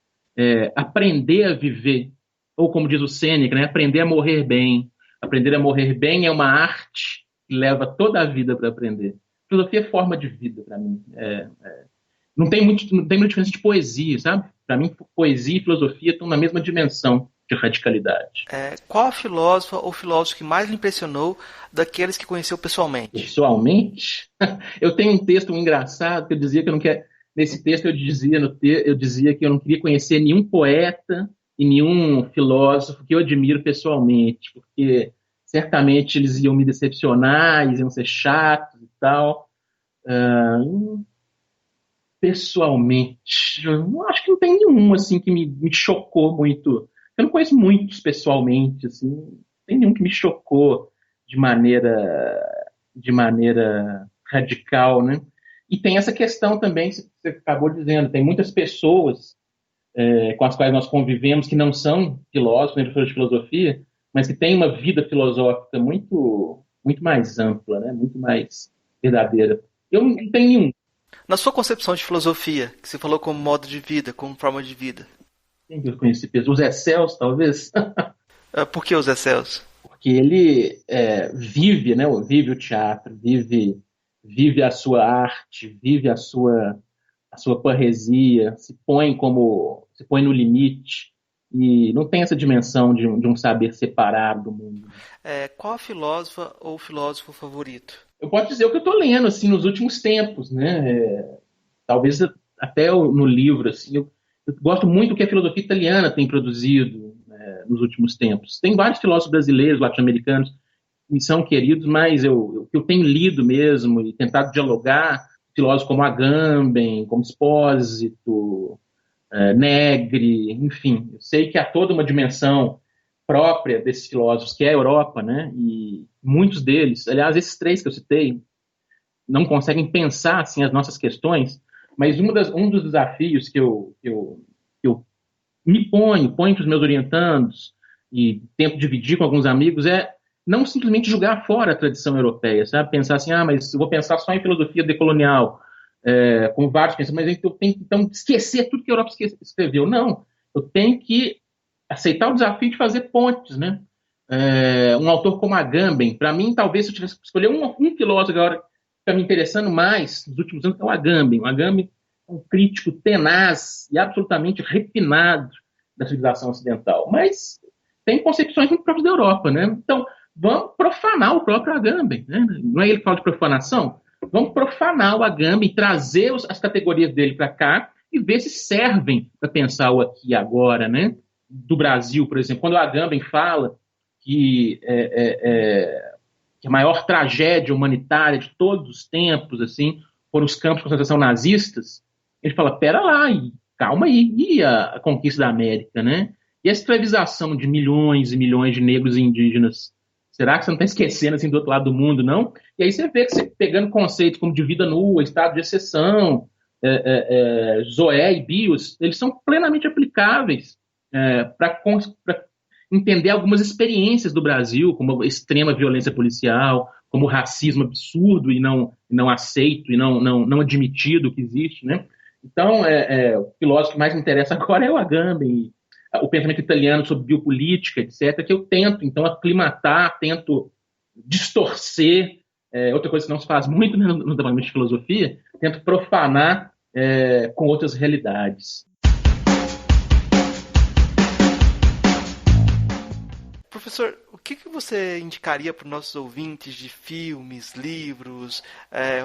aprender a viver, ou como diz o Sêneca, né? Aprender a morrer bem. Aprender a morrer bem é uma arte que leva toda a vida para aprender. Filosofia é forma de vida para mim. Não tem muita diferença de poesia, sabe? Para mim, poesia e filosofia estão na mesma dimensão de radicalidade. Qual a filósofa ou filósofo que mais lhe impressionou daqueles que conheceu pessoalmente? Pessoalmente? Eu tenho um texto engraçado que eu dizia que eu não quero. Nesse texto eu dizia que eu não queria conhecer nenhum poeta e nenhum filósofo que eu admiro pessoalmente, porque certamente eles iam me decepcionar, eles iam ser chatos e tal. Pessoalmente, eu acho que não tem nenhum assim que me chocou muito. Eu não conheço muitos pessoalmente, assim, não tem nenhum que me chocou de maneira radical, né? E tem essa questão também, que você acabou dizendo, tem muitas pessoas com as quais nós convivemos que não são filósofos, nem professores de filosofia, mas que têm uma vida filosófica muito, muito mais ampla, né? Muito mais verdadeira. Eu não tenho nenhum. Na sua concepção de filosofia, que você falou como modo de vida, como forma de vida, Quem que eu conheci? Os Excels, talvez? por que os Excels? Porque ele vive, né? Vive o teatro, vive a sua arte, vive a sua parresia, se põe no limite e não tem essa dimensão de um saber separado do mundo. Qual a filósofa ou filósofo favorito? Eu posso dizer o que eu estou lendo assim nos últimos tempos, né? Talvez até no livro assim, eu gosto muito do que a filosofia italiana tem produzido nos últimos tempos. Tem vários filósofos brasileiros, latino-americanos que são queridos, mas eu tenho lido mesmo e tentado dialogar filósofos como Agamben, como Espósito, Negri, enfim. Eu sei que há toda uma dimensão própria desses filósofos, que é a Europa, né? E muitos deles, aliás, esses 3 que eu citei, não conseguem pensar assim as nossas questões, mas um dos desafios que eu me ponho para os meus orientandos e tento dividir com alguns amigos é não simplesmente jogar fora a tradição europeia, sabe? Pensar assim, mas eu vou pensar só em filosofia decolonial, com vários pensamentos, mas eu tenho que então esquecer tudo que a Europa escreveu. Não, eu tenho que aceitar o desafio de fazer pontes, né? Um autor como Agamben, para mim, talvez se eu tivesse que escolher um filósofo agora que está me interessando mais nos últimos anos, é o Agamben. O Agamben é um crítico tenaz e absolutamente refinado da civilização ocidental, mas tem concepções muito próprias da Europa, né? Então, vamos profanar o próprio Agamben, né? Não é ele que fala de profanação? Vamos profanar o Agamben, trazer as categorias dele para cá e ver se servem para pensar o aqui e agora, né? Do Brasil, por exemplo, quando o Agamben fala que a maior tragédia humanitária de todos os tempos, assim, foram os campos de concentração nazistas, ele fala, pera lá, calma aí, e a conquista da América, né? E a escravização de milhões e milhões de negros e indígenas, será que você não está esquecendo, assim, do outro lado do mundo, não? E aí você vê que você pegando conceitos como de vida nua, estado de exceção, Zoé e Bios, eles são plenamente aplicáveis para entender algumas experiências do Brasil, como a extrema violência policial, como o racismo absurdo e não aceito e não admitido que existe, né? Então, o filósofo que mais me interessa agora é o Agamben, o pensamento italiano sobre biopolítica, etc., que eu tento, então, aclimatar, tento distorcer, outra coisa que não se faz muito no departamento de filosofia, tento profanar com outras realidades. Professor, o que você indicaria para os nossos ouvintes de filmes, livros,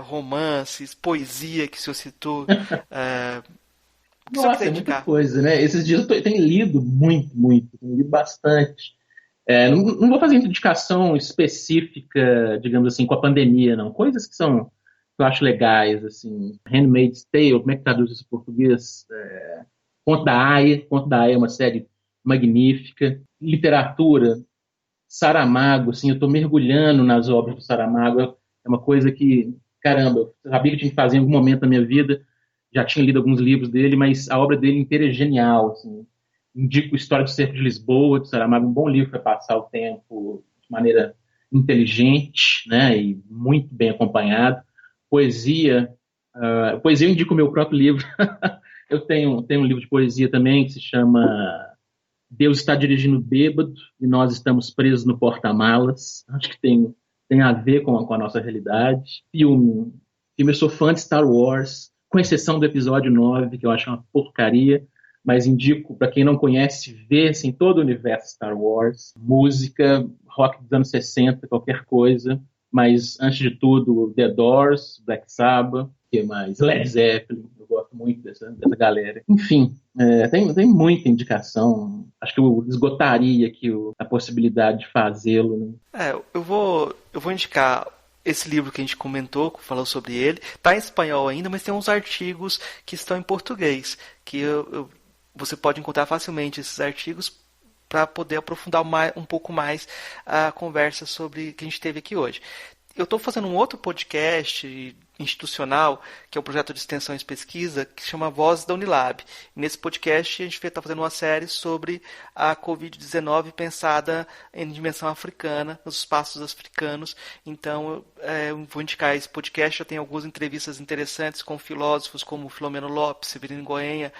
romances, poesia que o senhor citou? O que o senhor Nossa, quiser é muita indicar? coisa, né? Esses dias eu tenho lido muito, tenho lido bastante. Não vou fazer indicação específica, digamos assim, com a pandemia, não. Coisas que eu acho legais, assim. Handmaid's Tale, como é que traduz isso em português? Conto da Aia é uma série magnífica. Literatura, Saramago, assim, eu estou mergulhando nas obras do Saramago. É uma coisa que, caramba, eu sabia que tinha que fazer em algum momento da minha vida. Já tinha lido alguns livros dele, mas a obra dele inteira é genial, assim. Indico História do Cerco de Lisboa, de Saramago, um bom livro para passar o tempo de maneira inteligente, né, e muito bem acompanhado. Poesia, poesia eu indico o meu próprio livro. Eu tenho um livro de poesia também que se chama Deus está dirigindo bêbado e nós estamos presos no porta-malas. Acho que tem a ver com a nossa realidade. Filme, eu sou fã de Star Wars, com exceção do episódio 9, que eu acho uma porcaria, mas indico para quem não conhece ver assim, todo o universo Star Wars. Música, rock dos anos 60, qualquer coisa. Mas, antes de tudo, The Doors, Black Sabbath, o que mais? Led Zeppelin, eu gosto muito dessa galera. Enfim, tem muita indicação. Acho que eu esgotaria aqui a possibilidade de fazê-lo. Né? Eu vou indicar esse livro que a gente comentou, falou sobre ele. Está em espanhol ainda, mas tem uns artigos que estão em português, que você pode encontrar facilmente esses artigos para poder aprofundar um pouco mais a conversa sobre que a gente teve aqui hoje. Eu estou fazendo um outro podcast institucional, que é um projeto de extensão e pesquisa, que se chama Vozes da Unilab. E nesse podcast a gente está fazendo uma série sobre a Covid-19 pensada em dimensão africana, nos espaços africanos. Então eu vou indicar esse podcast. Já tem algumas entrevistas interessantes com filósofos como Filomeno Lopes, Severino Goenha,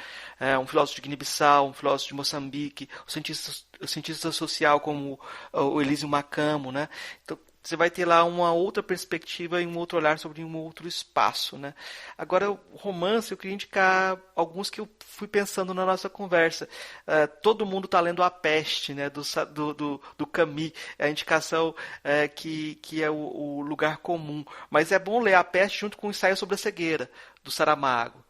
um filósofo de Guiné-Bissau, um filósofo de Moçambique, um cientista social como o Elísio Macamo, né? Então, você vai ter lá uma outra perspectiva e um outro olhar sobre um outro espaço, né? Agora, o romance, eu queria indicar alguns que eu fui pensando na nossa conversa. Todo mundo está lendo A Peste, né? Do Camus, a indicação que é o lugar comum. Mas é bom ler A Peste junto com o Ensaio sobre a Cegueira, do Saramago,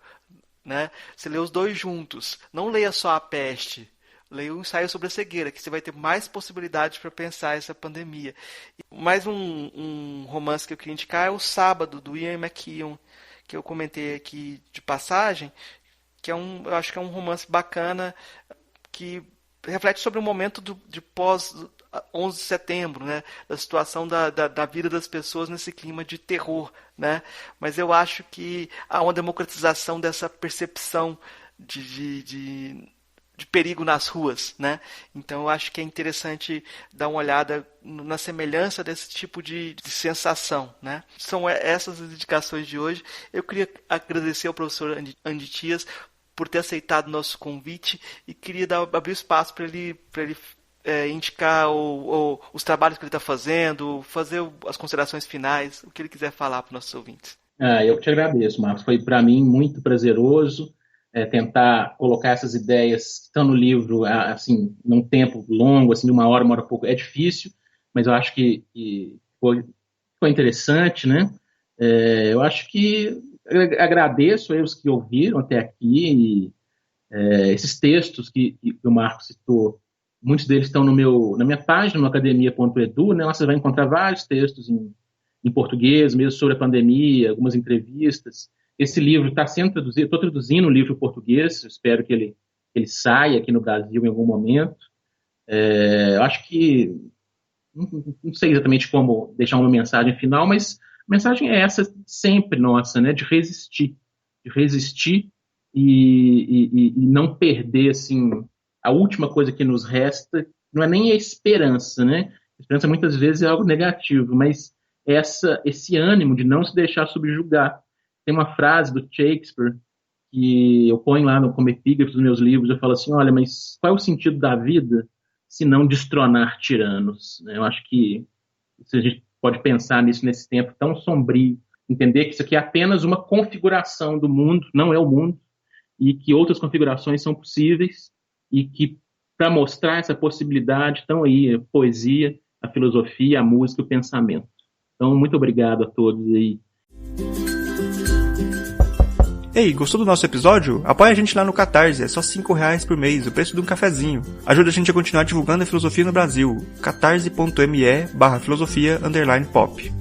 né? Você lê os dois juntos. Não leia só A Peste. Leia o Ensaio sobre a Cegueira, que você vai ter mais possibilidades para pensar essa pandemia. Mais um romance que eu queria indicar é O Sábado, do Ian McEwan, que eu comentei aqui de passagem, que eu acho que é um romance bacana, que reflete sobre o momento de pós 11 de setembro, né? Da situação da vida das pessoas nesse clima de terror, né? Mas eu acho que há uma democratização dessa percepção de perigo nas ruas, né? Então eu acho que é interessante dar uma olhada na semelhança desse tipo de sensação, né? São essas as indicações de hoje. Eu queria agradecer ao professor Andy Tias por ter aceitado o nosso convite e queria abrir espaço para ele indicar os trabalhos que ele está fazendo, fazer as considerações finais, o que ele quiser falar para os nossos ouvintes. Eu que te agradeço, Marcos. Foi para mim muito prazeroso tentar colocar essas ideias que estão no livro, assim, num tempo longo, assim, de uma hora e pouco. É difícil, mas eu acho que foi interessante, né? Eu acho que agradeço a os que ouviram até aqui. Esses textos que o Marcos citou, muitos deles estão na minha página, no academia.edu, né? Lá você vai encontrar vários textos em português, mesmo sobre a pandemia, algumas entrevistas. Esse livro está sendo traduzido, estou traduzindo o livro em português, espero que ele saia aqui no Brasil em algum momento. Eu acho que, não sei exatamente como deixar uma mensagem final, mas a mensagem é essa sempre nossa, né, de resistir e não perder, assim, a última coisa que nos resta, não é nem a esperança, né? A esperança muitas vezes é algo negativo, mas esse ânimo de não se deixar subjugar. Tem uma frase do Shakespeare que eu ponho lá como epígrafe dos meus livros, eu falo assim, olha, mas qual é o sentido da vida se não destronar tiranos? Eu acho que se a gente pode pensar nisso nesse tempo tão sombrio entender que isso aqui é apenas uma configuração do mundo, não é o mundo, e que outras configurações são possíveis, e que, para mostrar essa possibilidade, estão aí a poesia, a filosofia, a música e o pensamento. Então, muito obrigado a todos aí. Ei, gostou do nosso episódio? Apoia a gente lá no Catarse, é só R$5 por mês, o preço de um cafezinho. Ajuda a gente a continuar divulgando a filosofia no Brasil. catarse.me/filosofia_pop.